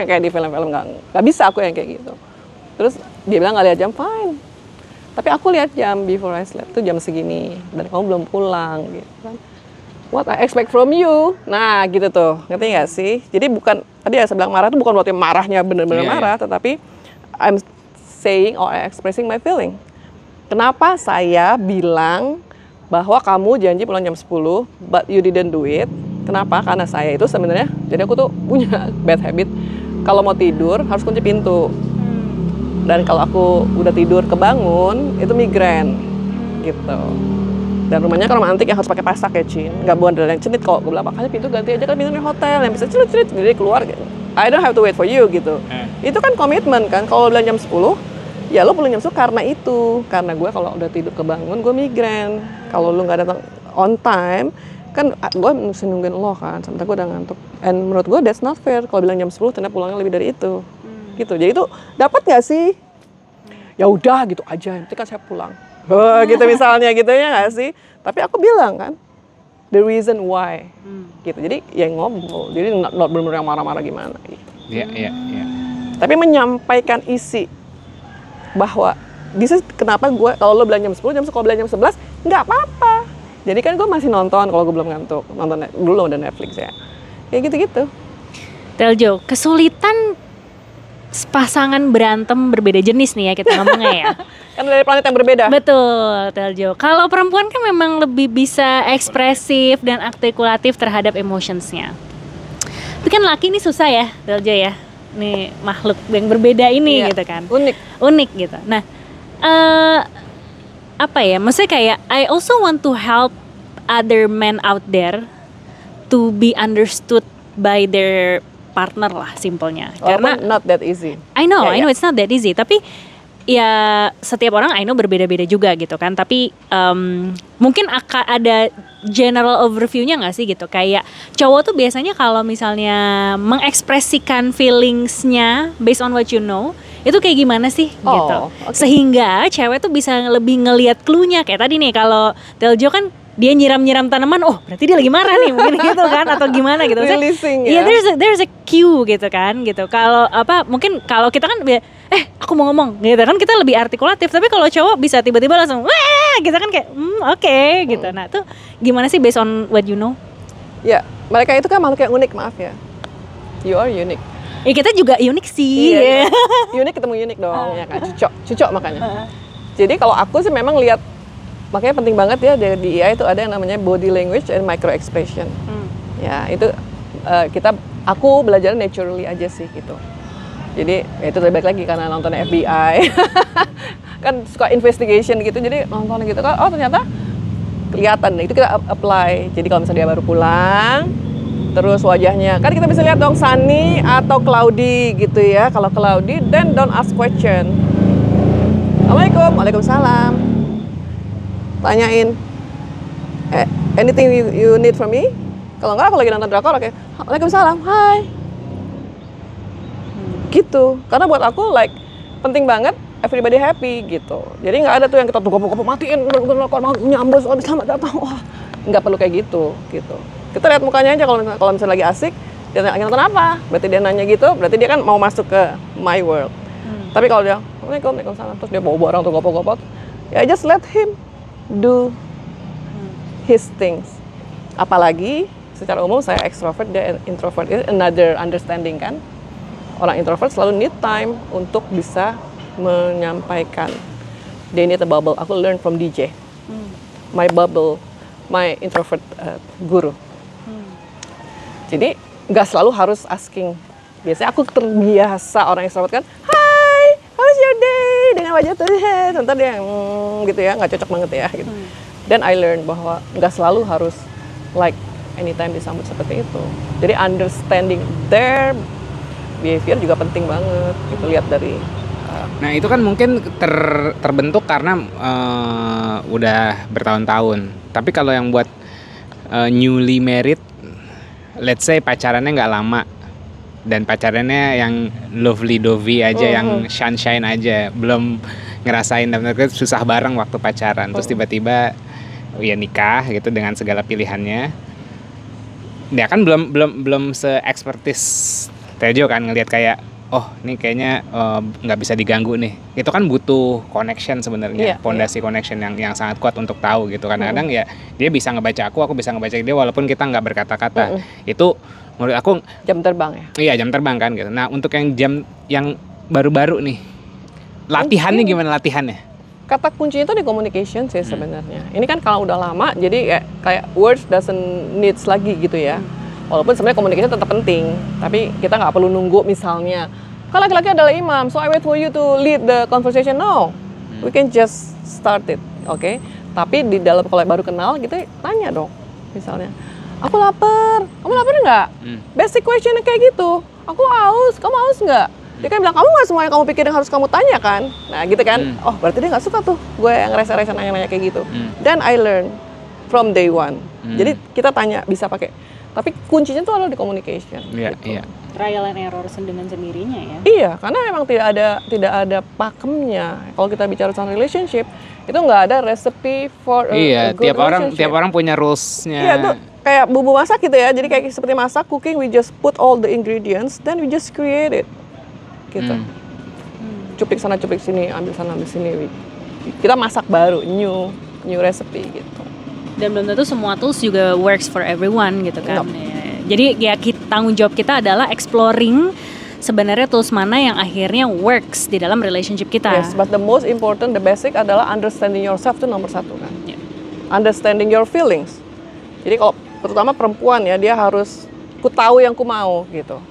kayak di film-film, nggak bisa aku yang kayak gitu. Terus dia bilang nggak lihat jam, fine. Tapi aku lihat jam before I slept tuh jam segini dan kamu belum pulang gitu kan. What I expect from you, nah gitu tuh, ngerti nggak sih? Jadi bukan tadi ya saya bilang marah tuh bukan berarti marahnya bener-bener marah, tetapi I'm saying or expressing my feeling. Kenapa saya bilang bahwa kamu janji pulang jam 10, but you didn't do it? Kenapa? Karena saya itu sebenarnya, jadi aku tuh punya bad habit. Kalau mau tidur harus kunci pintu. Dan kalau aku udah tidur kebangun, itu migrain gitu. Dan rumahnya kan romantik yang harus pakai pasak ya, Cin. Nggak buat yang cenit. Kalau gue bilang makanya pintu ganti aja kan pintu di hotel yang bisa cerit-cerit jadi keluar. Gitu. I don't have to wait for you gitu. Itu kan komitmen kan. Kalau bilang jam 10, ya lo pulang jam 10 karena itu. Karena gue kalau udah tidur kebangun, gue migrain. Kalau lo nggak datang on time, kan gue mesti nungguin lo kan, sementara gue udah ngantuk. And menurut gue that's not fair. Kalau bilang jam 10 ternyata pulangnya lebih dari itu. Gitu. Jadi itu dapat gak sih? Ya udah gitu aja, nanti kan saya pulang. Gitu misalnya gitu ya gak sih? Tapi aku bilang kan, the reason why. Gitu. Jadi ya ngobrol. Jadi not bener-bener yang marah-marah gimana gitu. Iya. Tapi menyampaikan isi bahwa this is kenapa gue kalau lo bilang jam 10, kalau bilang jam 11 nggak apa-apa. Jadi kan gue masih nonton kalau gue belum ngantuk. Nonton dulu udah Netflix ya. Kayak gitu-gitu. Teljo, kesulitan pasangan berantem berbeda jenis nih ya kita ngomongnya ya. Kan dari planet yang berbeda. Betul, Teljo. Kalau perempuan kan memang lebih bisa ekspresif dan artikulatif terhadap emotionsnya. Tapi kan laki ini susah ya, Teljo ya. Nih makhluk yang berbeda ini gitu kan. Unik gitu. Nah, apa ya? Maksudnya kayak I also want to help other men out there to be understood by their partner lah, simpelnya. Karena not that easy. I know it's not that easy. Tapi ya setiap orang I know berbeda-beda juga gitu kan. Tapi mungkin akan ada general overview-nya nggak sih gitu. Kayak cowok tuh biasanya kalau misalnya mengekspresikan feelings-nya based on what you know, itu kayak gimana sih gitu. Okay. Sehingga cewek tuh bisa lebih ngelihat clue-nya. Kayak tadi nih kalau Teljo kan dia nyiram-nyiram tanaman, oh berarti dia lagi marah nih mungkin gitu kan, atau gimana gitu. Releasing ya. There's a cue gitu kan gitu. Kalau mungkin kalau kita kan aku mau ngomong gitu kan, kita lebih artikulatif, tapi kalau cowok bisa tiba-tiba langsung wah gitu kan, kayak oke, gitu. Nah tuh gimana sih based on what you know? Ya, mereka itu kan makhluk yang unik, maaf ya. You are unique. Ya kita juga unik sih. Iya. Unik ketemu unik dong, ya kan. Cucok makanya. Jadi kalau aku sih memang lihat, makanya penting banget ya di IA itu ada yang namanya body language and micro expression. Ya itu aku belajar naturally aja sih gitu. Jadi ya itu lebih baik lagi karena nonton FBI kan suka investigation gitu, jadi nonton gitu kan, oh ternyata kelihatan, itu kita apply. Jadi kalau misalnya dia baru pulang, terus wajahnya kan kita bisa lihat dong sunny atau cloudy gitu ya. Kalau cloudy, then don't ask question. Assalamualaikum, waalaikumsalam. Tanyain, anything you need from me? Kalau enggak, aku lagi nonton drakor, oke. Waalaikumsalam, hai. Gitu. Karena buat aku penting banget everybody happy gitu. Jadi nggak ada tuh yang kita tuh matiin drakor, nyambus, selamat datang. Wah, nggak perlu kayak gitu. Kita lihat mukanya aja kalau misalnya lagi asik, dia lagi nonton apa? Berarti dia nanya gitu, berarti dia kan mau masuk ke my world. Tapi kalau dia, waalaikumsalam, terus dia bawa barang tuh gopot-gopot, ya just let him do his things. Apalagi secara umum saya extrovert, dia introvert, itu another understanding kan. Orang introvert selalu need time untuk bisa menyampaikan. They need a bubble. Aku learn from DJ. My bubble, my introvert guru. Jadi nggak selalu harus asking. Biasanya aku terbiasa orang extrovert kan, hi, how's your day? Dengan wajah tuh, sebentar dia gitu ya, nggak cocok banget ya gitu. Dan I learn bahwa nggak selalu harus anytime disambut seperti itu. Jadi understanding their behavior juga penting banget. Kita lihat dari. Nah itu kan mungkin terbentuk karena udah bertahun-tahun. Tapi kalau yang buat newly married, let's say pacarannya nggak lama dan pacarannya yang lovey-dovey aja, yang sunshine aja, belum ngerasain susah bareng waktu pacaran, terus tiba-tiba ya nikah gitu dengan segala pilihannya. Dia kan belum se-expertise Tejo kan ngelihat kayak ini kayaknya nggak bisa diganggu nih. Itu kan butuh connection sebenarnya, fondasi connection yang sangat kuat untuk tahu gitu. Kadang-kadang ya dia bisa ngebaca aku bisa ngebaca dia walaupun kita nggak berkata-kata. Itu menurut aku jam terbang ya. Iya, jam terbang kan gitu. Nah, untuk yang baru-baru nih, latihannya gimana latihannya? Kata kuncinya itu di communication sih sebenarnya. Ini kan kalau udah lama, jadi kayak words doesn't needs lagi gitu ya. Walaupun sebenarnya communication tetap penting, tapi kita nggak perlu nunggu misalnya, kan laki-laki adalah imam, so I wait for you to lead the conversation. No, we can just start it, oke? Tapi di dalam kalau baru kenal, kita tanya dong, misalnya, aku lapar, kamu lapar nggak? Basic question kayak gitu. Aku haus, kamu haus nggak? Dia kan bilang, kamu nggak semua yang kamu pikirin harus kamu tanya kan? Nah gitu kan, oh berarti dia nggak suka tuh gue yang rese-rese nanya-nanya kayak gitu. Dan I learn from day one. Jadi kita tanya, bisa pakai. Tapi kuncinya tuh adalah di communication. Iya, gitu. iya. Trial and error dengan sendirinya ya. Iya, karena memang tidak ada pakemnya. Kalau kita bicara tentang relationship, itu nggak ada recipe for a good relationship. Tiap orang punya rules-nya. Iya, tuh kayak bumbu masak gitu ya. Jadi kayak seperti masak, cooking, we just put all the ingredients, then we just create it. Gitu. Cuplik sana, cuplik sini, ambil sana, ambil sini. Kita masak baru, new recipe gitu. Dan belum tentu semua tools juga works for everyone gitu kan. Jadi ya tanggung jawab kita adalah exploring sebenarnya tools mana yang akhirnya works di dalam relationship kita. Yes, but the most important, the basic adalah understanding yourself itu nomor satu kan. Understanding your feelings. Jadi kalau terutama perempuan ya, dia harus ku tahu yang ku mau gitu.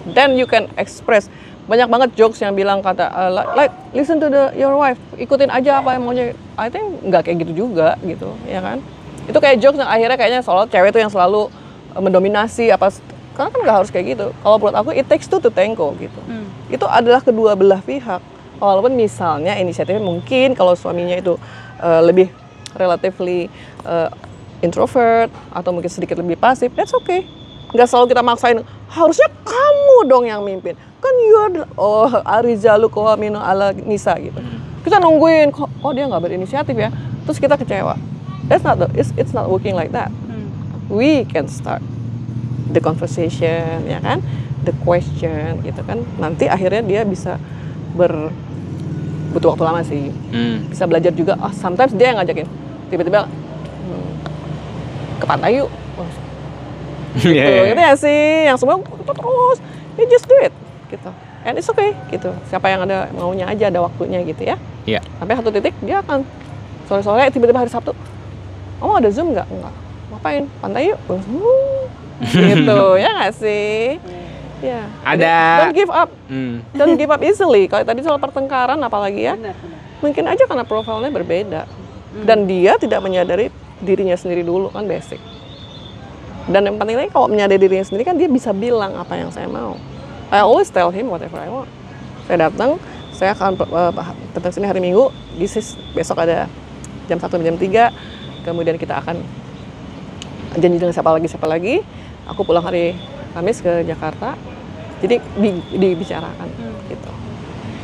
Then you can express. banyak banget jokes yang bilang kata like listen to your wife, ikutin aja apa yang maunya. I think nggak kayak gitu juga gitu, ya kan? Itu kayak jokes yang akhirnya kayaknya soal cewek tuh yang selalu mendominasi apa, karena kan nggak harus kayak gitu. Kalau menurut aku it takes two to tango gitu. Itu adalah kedua belah pihak. Walaupun misalnya inisiatifnya mungkin kalau suaminya itu lebih relatively introvert atau mungkin sedikit lebih pasif, that's okay. Nggak selalu kita maksain, harusnya kamu dong yang mimpin. Kan Arizalu qawwamuna 'ala nisa gitu. Kita nungguin, kok dia nggak berinisiatif ya. Terus kita kecewa. It's not working like that. We can start the conversation, ya kan? The question gitu kan. Nanti akhirnya dia bisa butuh waktu lama sih. Bisa belajar juga. Sometimes dia yang ngajakin. Tiba-tiba ke pantai yuk. Gitu ya sih, yang semua terus, you just do it, gitu. And it's okay, gitu. Siapa yang ada maunya aja, ada waktunya gitu ya. Iya. Sampai satu titik dia akan sore-sore tiba-tiba hari Sabtu, kamu ada Zoom nggak? Enggak. Ngapain? Pantai yuk. Gitu, ya nggak sih? Ya. Ada. Don't give up. Don't give up easily. Kalau tadi soal pertengkaran apalagi ya. Mungkin aja karena profilnya berbeda. Dan dia tidak menyadari dirinya sendiri dulu, kan basic. Dan yang penting lagi kalau menyadari dirinya sendiri kan dia bisa bilang apa yang saya mau. I always tell him whatever I want. Saya datang, saya akan datang sini hari Minggu, besok ada jam 1 jam 3, kemudian kita akan janji dengan siapa lagi. Aku pulang hari Kamis ke Jakarta, jadi dibicarakan gitu.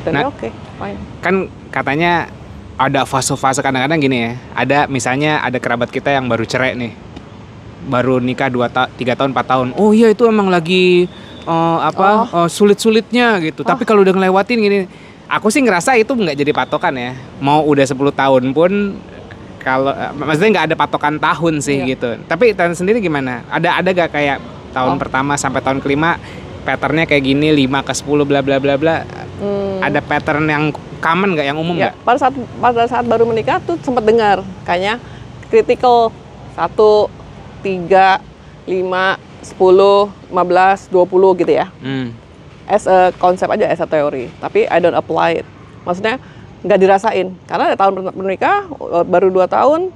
Dan oke, fine. Kan katanya ada fase-fase kadang-kadang gini ya, misalnya ada kerabat kita yang baru cerai nih, baru nikah 3 tahun 4 tahun. Oh iya itu emang lagi sulit-sulitnya gitu. Tapi kalau udah ngelewatin gini, aku sih ngerasa itu nggak jadi patokan ya. Mau udah 10 tahun pun kalau maksudnya nggak ada patokan tahun sih gitu. Tapi Tante sendiri gimana? Ada gak kayak tahun pertama sampai tahun kelima patternnya kayak gini 5 ke 10 bla bla bla bla. Ada pattern yang common nggak, yang umum nggak? Pada saat baru menikah tuh sempat dengar kayaknya critical 1, 3, 5, 10, 15, 20 gitu ya. As a konsep aja, as a teori. Tapi I don't apply it. Maksudnya nggak dirasain. Karena tahun menikah, baru 2 tahun,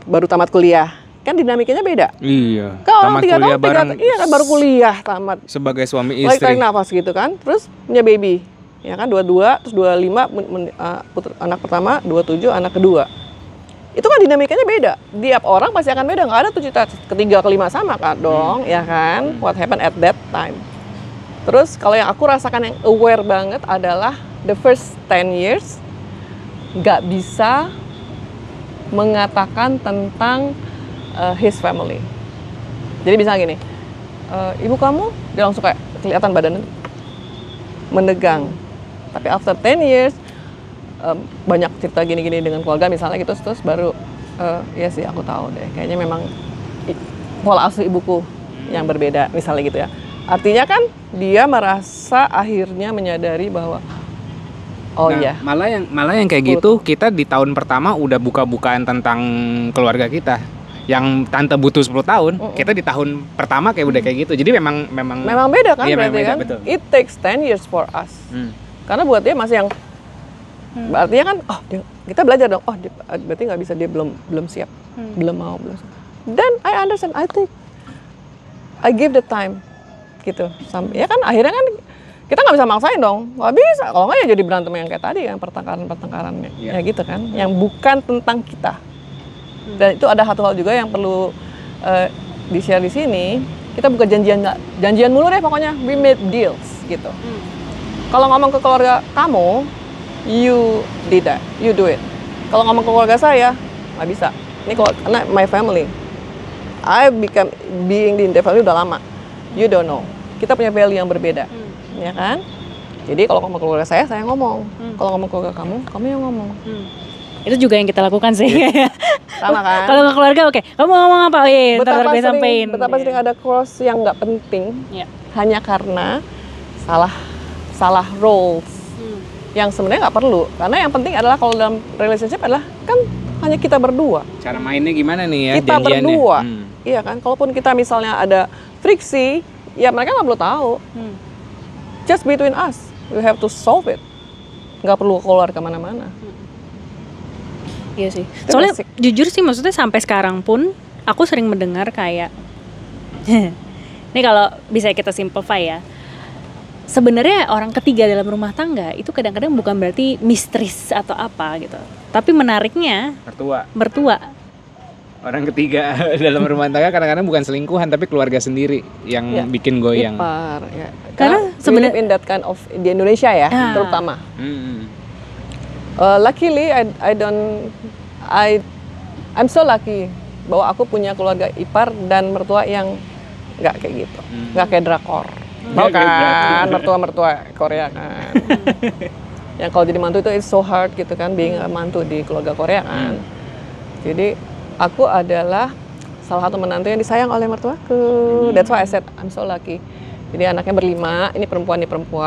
baru tamat kuliah. Kan dinamikanya beda. Iya. Kalau orang 3 tahun, iya kan baru kuliah tamat. Sebagai suami istri. Tarik nafas gitu kan. Terus punya baby. Ya kan 22, terus 25 anak pertama, 27 anak kedua. Itu kan dinamikanya beda. Tiap orang pasti akan beda. Nggak ada tuh cerita ketiga, kelima sama kan dong, ya kan? What happened at that time. Terus kalau yang aku rasakan yang aware banget adalah the first 10 years nggak bisa mengatakan tentang his family. Jadi bisa gini, ibu kamu, dia langsung kayak kelihatan badannya menegang. Tapi after 10 years banyak cerita gini-gini dengan keluarga misalnya gitu, terus baru ya sih aku tahu deh kayaknya memang pola asuh ibuku yang berbeda misalnya gitu ya. Artinya kan dia merasa akhirnya menyadari bahwa malah yang kayak gitu kita di tahun pertama udah buka-bukaan tentang keluarga kita. Yang tante butuh 10 tahun, kita di tahun pertama kayak udah kayak gitu. Jadi memang beda kan, iya, berarti beda, kan. Betul. It takes 10 years for us. Karena buat dia masih yang artinya kan, kita belajar dong. Berarti nggak bisa, dia belum siap, belum mau. Then I understand. I think I give the time, gitu. Ya kan akhirnya kan kita nggak bisa maksain dong. Nggak bisa. Kalau nggak ya jadi berantem yang kayak tadi, yang pertengkaran ya gitu kan. Yang bukan tentang kita. Dan itu ada satu hal juga yang perlu di-share di sini. Kita bukan janjian mulu deh pokoknya. We made deals gitu. Kalau ngomong ke keluarga kamu, you did that, you do it. Kalau ngomong ke keluarga saya, nggak bisa. Ini karena my family. I become being in the family udah lama. You don't know. Kita punya value yang berbeda, ya kan? Jadi kalau ngomong ke keluarga saya ngomong. Kalau ngomong ke keluarga kamu yang ngomong. Itu juga yang kita lakukan sih. Sama kan? Kalau ke keluarga kamu ngomong apa? Oh iya, ntar gue sampein. Betapa sering ada cross yang nggak penting, hanya karena salah roles yang sebenarnya nggak perlu. Karena yang penting adalah kalau dalam relationship adalah kan hanya kita berdua. Cara mainnya gimana nih ya? Kita berdua, iya kan? Kalaupun kita misalnya ada friksi, ya mereka nggak perlu tahu. Just between us. you have to solve it. Nggak perlu keluar kemana-mana. Iya sih. Soalnya jujur sih, maksudnya sampai sekarang pun aku sering mendengar kayak ini kalau bisa kita simplify ya. Sebenarnya orang ketiga dalam rumah tangga itu kadang-kadang bukan berarti mistris atau apa gitu. Tapi menariknya mertua. Orang ketiga dalam rumah tangga kadang-kadang bukan selingkuhan tapi keluarga sendiri yang bikin goyang. Ipar, ya. Karena sebenarnya in that kind of di Indonesia ya, terutama. Luckily I'm so lucky bahwa aku punya keluarga ipar dan mertua yang nggak kayak gitu, nggak kayak drakor. Kan mertua Korea kan. Yang kalau jadi mantu itu it's so hard gitu kan, being a mantu di keluarga Korea kan. Jadi aku adalah salah satu menantu yang disayang oleh mertuaku. That's why I said I'm so lucky. Jadi anaknya berlima, ini perempuan,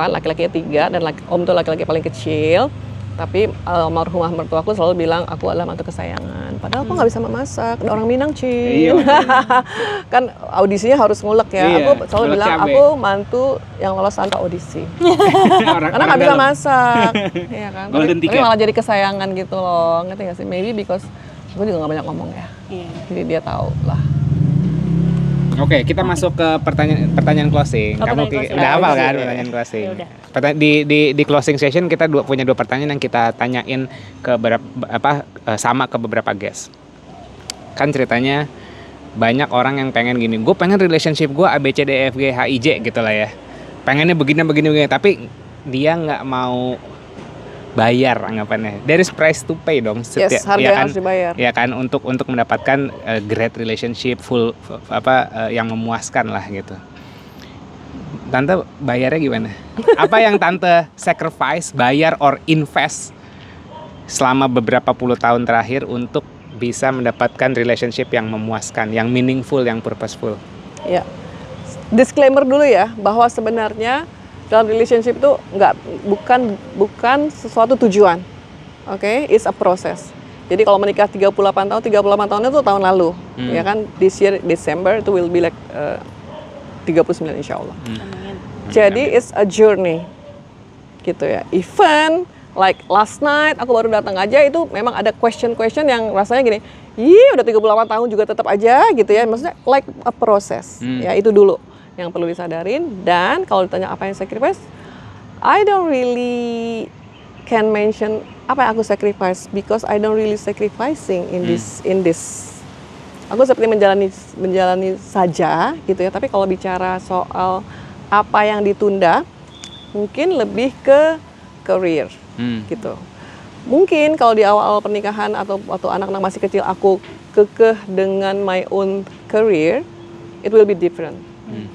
laki-lakinya 3 dan om tuh laki-laki paling kecil. Tapi almarhumah mertuaku selalu bilang aku adalah mantu kesayangan. Padahal aku nggak bisa memasak, orang Minang Cil. Kan audisinya harus ngulek ya. Aku selalu bilang aku mantu yang lolos tanpa audisi. Karena nggak bisa masak, ya kan. Tapi malah jadi kesayangan gitu loh, ngerti nggak sih? Maybe because gue juga nggak banyak ngomong ya. Jadi dia tahu lah. Oke, kita masuk ke pertanyaan closing. Kamu udah hafal kan pertanyaan closing? Di closing session kita punya 2 pertanyaan yang kita tanyain ke sama ke beberapa guest. Kan ceritanya banyak orang yang pengen gini, gue pengen relationship gue A B C D E F G H I J gitu lah ya. Pengennya begini, tapi dia nggak mau bayar anggapannya. There is price to pay dong. Harga ya kan, harus dibayar. Ya kan untuk mendapatkan great relationship full yang memuaskan lah gitu. Tante bayarnya gimana? Apa yang Tante sacrifice, bayar or invest selama beberapa puluh tahun terakhir untuk bisa mendapatkan relationship yang memuaskan, yang meaningful, yang purposeful? Ya. Disclaimer dulu ya, bahwa sebenarnya dalam relationship itu bukan sesuatu tujuan. Oke, it's a process. Jadi kalau menikah 38 tahun itu tahun lalu. Ya kan, this year December itu will be like 39 insya Allah. Jadi it's a journey. Gitu ya. Even like last night aku baru datang aja itu memang ada question yang rasanya gini, udah 38 tahun juga tetap aja gitu ya. Maksudnya like a process. Ya itu dulu yang perlu disadarin. Dan kalau ditanya apa yang sacrifice, I don't really can mention apa yang aku sacrifice because I don't really sacrificing in this. Aku seperti menjalani saja gitu ya. Tapi kalau bicara soal apa yang ditunda, mungkin lebih ke career gitu. Mungkin kalau di awal pernikahan atau waktu anak-anak masih kecil aku kekeh dengan my own career, it will be different.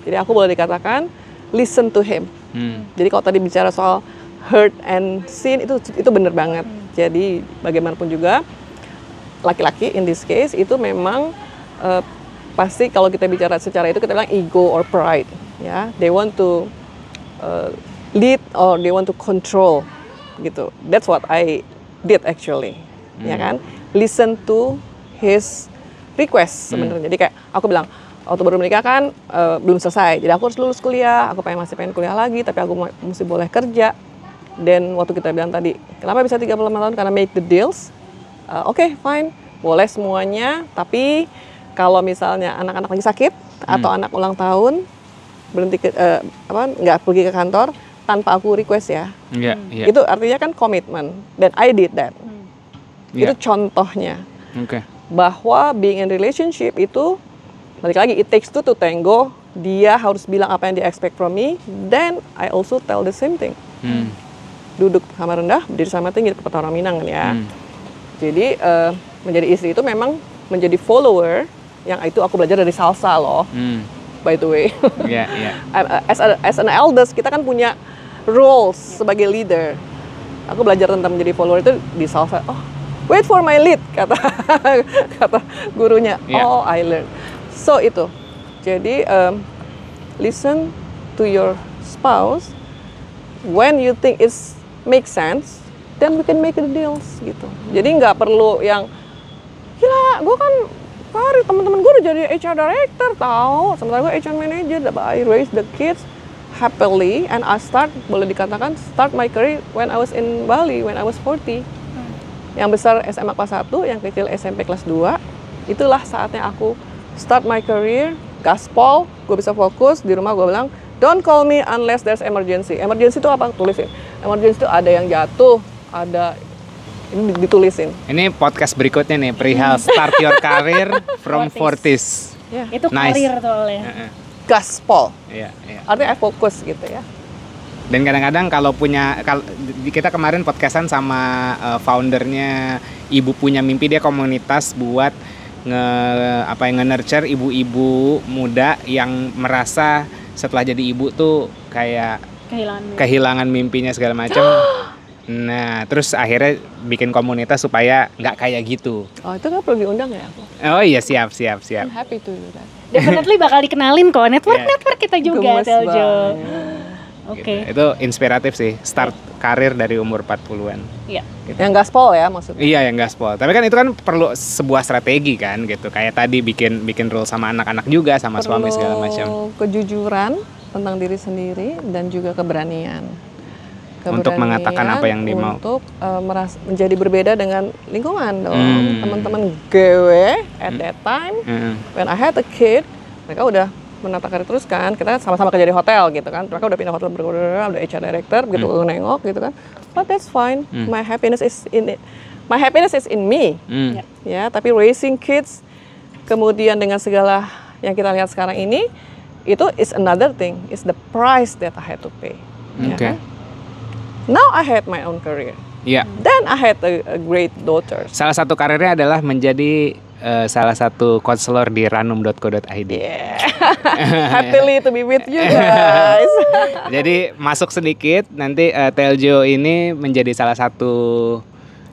Jadi aku boleh dikatakan listen to him. Jadi kalau tadi bicara soal hurt and sin itu benar banget. Jadi bagaimanapun juga laki-laki in this case itu memang pasti kalau kita bicara secara itu kita bilang ego or pride, ya. They want to lead or they want to control gitu. That's what I did actually. Ya kan? Listen to his request sebenarnya. Jadi kayak aku bilang waktu baru menikah kan belum selesai, jadi aku harus lulus kuliah, aku masih pengen kuliah lagi, tapi aku mesti boleh kerja. Dan waktu kita bilang tadi, kenapa bisa 35 tahun? Karena make the deals. Oke, fine, boleh semuanya, tapi kalau misalnya anak-anak lagi sakit atau anak ulang tahun berhenti nggak pergi ke kantor tanpa aku request ya. Itu artinya kan komitmen, dan I did that. Itu contohnya. Bahwa being in relationship itu balik lagi, it takes two to tango. Dia harus bilang apa yang dia expect from me. Then I also tell the same thing. Duduk sama rendah, berdiri sama tinggi, kepala orang Minang kan ya. Jadi menjadi istri itu memang menjadi follower. Yang itu aku belajar dari salsa loh. By the way. As an eldest kita kan punya roles sebagai leader. Aku belajar tentang menjadi follower itu di salsa. Oh, wait for my lead kata gurunya. Oh, I learned. So itu, jadi listen to your spouse. When you think it makes sense, then we can make the deals gitu. Jadi nggak perlu yang gila, gue kan teman-teman gue udah jadi HR director tahu, sementara gue HR manager, I raise the kids happily, and I boleh dikatakan start my career when I was in Bali, when I was 40. Yang besar SMA kelas 1, yang kecil SMP kelas 2. Itulah saatnya aku start my career, gaspol, gue bisa fokus. Di rumah gue bilang, don't call me unless there's emergency. Emergency itu apa? Tulisin. Emergency itu ada yang jatuh, ada ini ditulisin. Ini podcast berikutnya nih, perihal start your career from 40s. Yeah. Itu Nice. karir soalnya. Gaspol. Iya, iya. Artinya fokus gitu ya. Dan kadang-kadang kalau kita kemarin podcastan sama foundernya Ibu Punya Mimpi, dia komunitas buat nge-nurture ibu-ibu muda yang merasa setelah jadi ibu tuh kayak kehilangan mimpinya segala macam. Nah, terus akhirnya bikin komunitas supaya nggak kayak gitu. Oh, itu kan perlu diundang ya aku. Oh iya, siap. I'm happy to do that. Definitely bakal dikenalin kok, network kita juga, Gemes Teljo. banget. Oke. Gitu. Itu inspiratif sih, start karir dari umur 40-an. Iya. Gitu. Yang gaspol ya maksudnya. Iya, yang gaspol. Tapi kan itu kan perlu sebuah strategi kan gitu. Kayak tadi bikin rule sama anak-anak juga, sama suami segala macam. Perlu kejujuran tentang diri sendiri dan juga keberanian. Untuk mengatakan apa yang dimau. Untuk menjadi berbeda dengan lingkungan dong. Teman-teman gue at that time, when I had a kid, mereka udah menata karir terus kan. Kita sama-sama kerja di hotel gitu kan. Mereka udah pindah hotel udah HR director, begitu nengok gitu kan. But that's fine. My happiness is in it. My happiness is in me. Ya, tapi raising kids kemudian dengan segala yang kita lihat sekarang ini, itu is another thing. It's the price that I had to pay. Ya kan? Now I had my own career. Iya. Then I had a great daughter. Salah satu karirnya adalah menjadi salah satu konselor di ranum.co.id. Yeah. Happily to be with you guys. Jadi masuk sedikit, nanti Teljo ini menjadi salah satu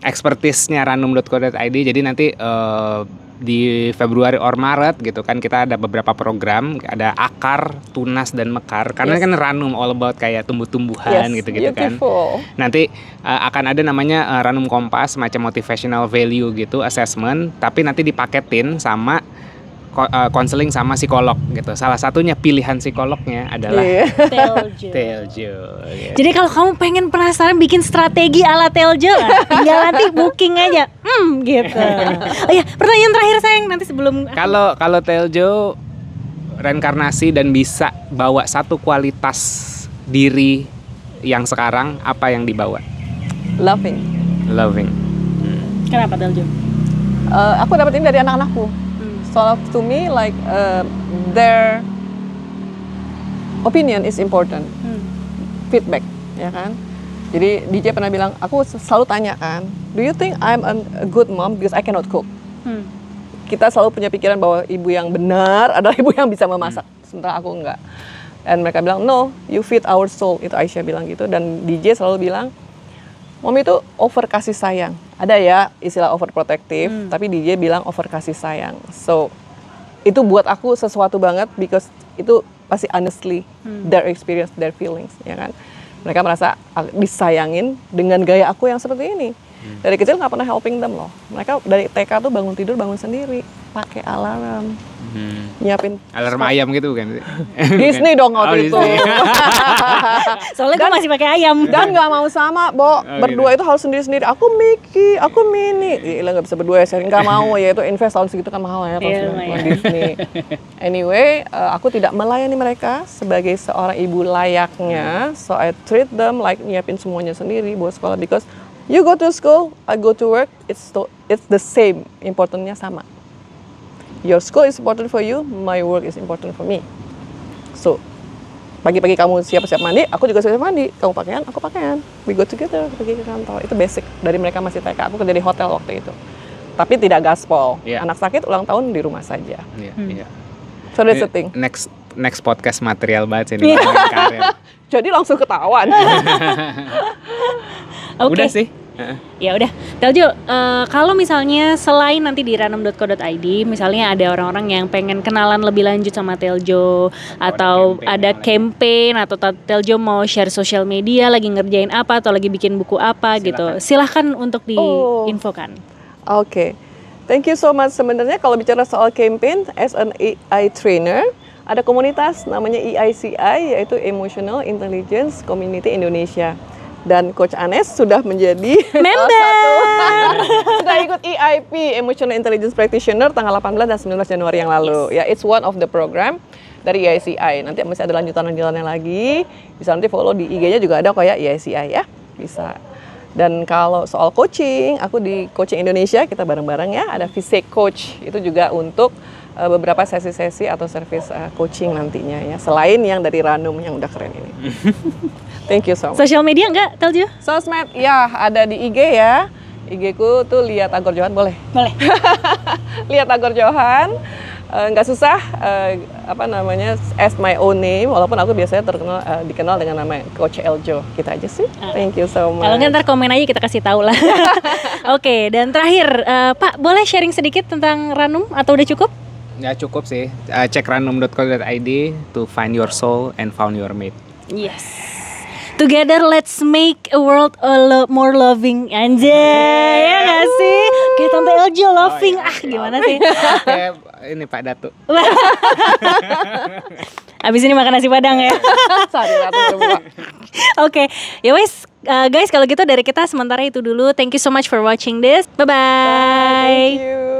expertise-nya ranum.co.id. Jadi nanti di Februari or Maret gitu kan kita ada beberapa program, ada akar, tunas dan mekar. Karena kan ranum all about kayak tumbuh-tumbuhan gitu-gitu kan. Nanti akan ada namanya Ranum Kompas, macam motivational value gitu, assessment, tapi nanti dipaketin sama konseling sama psikolog gitu. Salah satunya pilihan psikolognya adalah Teljo. Gitu. Jadi kalau kamu pengen penasaran bikin strategi ala Teljo, tinggal nanti booking aja. Gitu. Oh iya, pertanyaan terakhir sayang nanti sebelum Kalau Teljo reinkarnasi dan bisa bawa satu kualitas diri yang sekarang, apa yang dibawa? Loving. Kenapa Teljo? Aku dapat ini dari anak-anakku. So to me, like their opinion is important, feedback, ya kan. Jadi DJ pernah bilang, aku selalu tanya kan, do you think I'm a good mom because I cannot cook? Kita selalu punya pikiran bahwa ibu yang benar adalah ibu yang bisa memasak, sementara aku enggak. Dan mereka bilang, no, you feed our soul. Itu Aisyah bilang gitu. Dan DJ selalu bilang, mom itu over kasih sayang. Ada ya istilah overprotective, tapi DJ bilang over kasih sayang. So, itu buat aku sesuatu banget because itu pasti honestly their experience, their feelings, ya kan. Mereka merasa disayangin dengan gaya aku yang seperti ini. Dari kecil nggak pernah helping them loh. Mereka dari TK tuh bangun tidur bangun sendiri, pakai alarm, nyiapin alarm ayam gitu kan? Disney dong waktu itu. Soalnya gue masih pakai ayam. Dan nggak mau sama, berdua itu harus sendiri-sendiri. Aku Mickey, aku Minnie. Gila nggak bisa berdua ya, sharing nggak mau ya itu invest tahun segitu kan mahal ya tahun Disney. Anyway, aku tidak melayani mereka sebagai seorang ibu layaknya. So I treat them like nyiapin semuanya sendiri buat sekolah because you go to school, I go to work, it's the same, importantnya sama. Your school is important for you, my work is important for me. So, pagi-pagi kamu siap-siap mandi, aku juga siap mandi. Kamu pakaian, aku pakaian. We go together, pergi ke kantor. Itu basic dari mereka masih TK. Aku kerja di hotel waktu itu. Tapi tidak gaspol. Anak sakit ulang tahun di rumah saja. So that's the thing. Next podcast material banget ini. Jadi langsung ketahuan. Udah sih. Ya udah, Teljo, kalau misalnya selain nanti di ranum.co.id, misalnya ada orang-orang yang pengen kenalan lebih lanjut sama Teljo, atau ada campaign, atau Teljo mau share social media, lagi ngerjain apa, atau lagi bikin buku apa gitu, silahkan untuk diinfokan. Oke. Thank you so much. Sebenarnya kalau bicara soal campaign, as an AI trainer, ada komunitas namanya EICI, yaitu Emotional Intelligence Community Indonesia. Dan Coach Anes sudah menjadi member. Sudah ikut EIP, Emotional Intelligence Practitioner, tanggal 18 dan 19 Januari yang lalu. Ya, it's one of the program dari EICI. Nanti masih ada lanjutan-lanjutannya lagi. Bisa nanti follow di IG-nya juga ada kayak EICI ya. Bisa. Dan kalau soal coaching, aku di Coaching Indonesia, kita bareng-bareng ya. Ada Fisik Coach, itu juga untuk beberapa sesi-sesi atau service coaching nantinya ya. Selain yang dari Ranum yang udah keren ini. Thank you so much. Sosial media enggak, Telju? Sosmed, ya ada di IG ya. IG ku tuh lihat Agor Johan, boleh? Boleh. Lihat Agor Johan, nggak susah, as my own name. Walaupun aku biasanya dikenal dengan nama Coach Eljo. Kita aja sih. Thank you so much. Kalau nggak ntar komen aja kita kasih tahu lah. Oke, dan terakhir Pak, boleh sharing sedikit tentang Ranum atau udah cukup? Ya cukup sih. Cek ranum.co.id to find your soul and found your mate. Yes. Together let's make a world more loving. Anjay, ya nggak sih? Kayak Tante Eljo loving. Gimana sih? Kayak ini Pak Datu. Abis ini makan nasi padang ya. Oke, ya wes guys, kalau gitu dari kita sementara itu dulu. Thank you so much for watching this. Bye-bye. Thank you.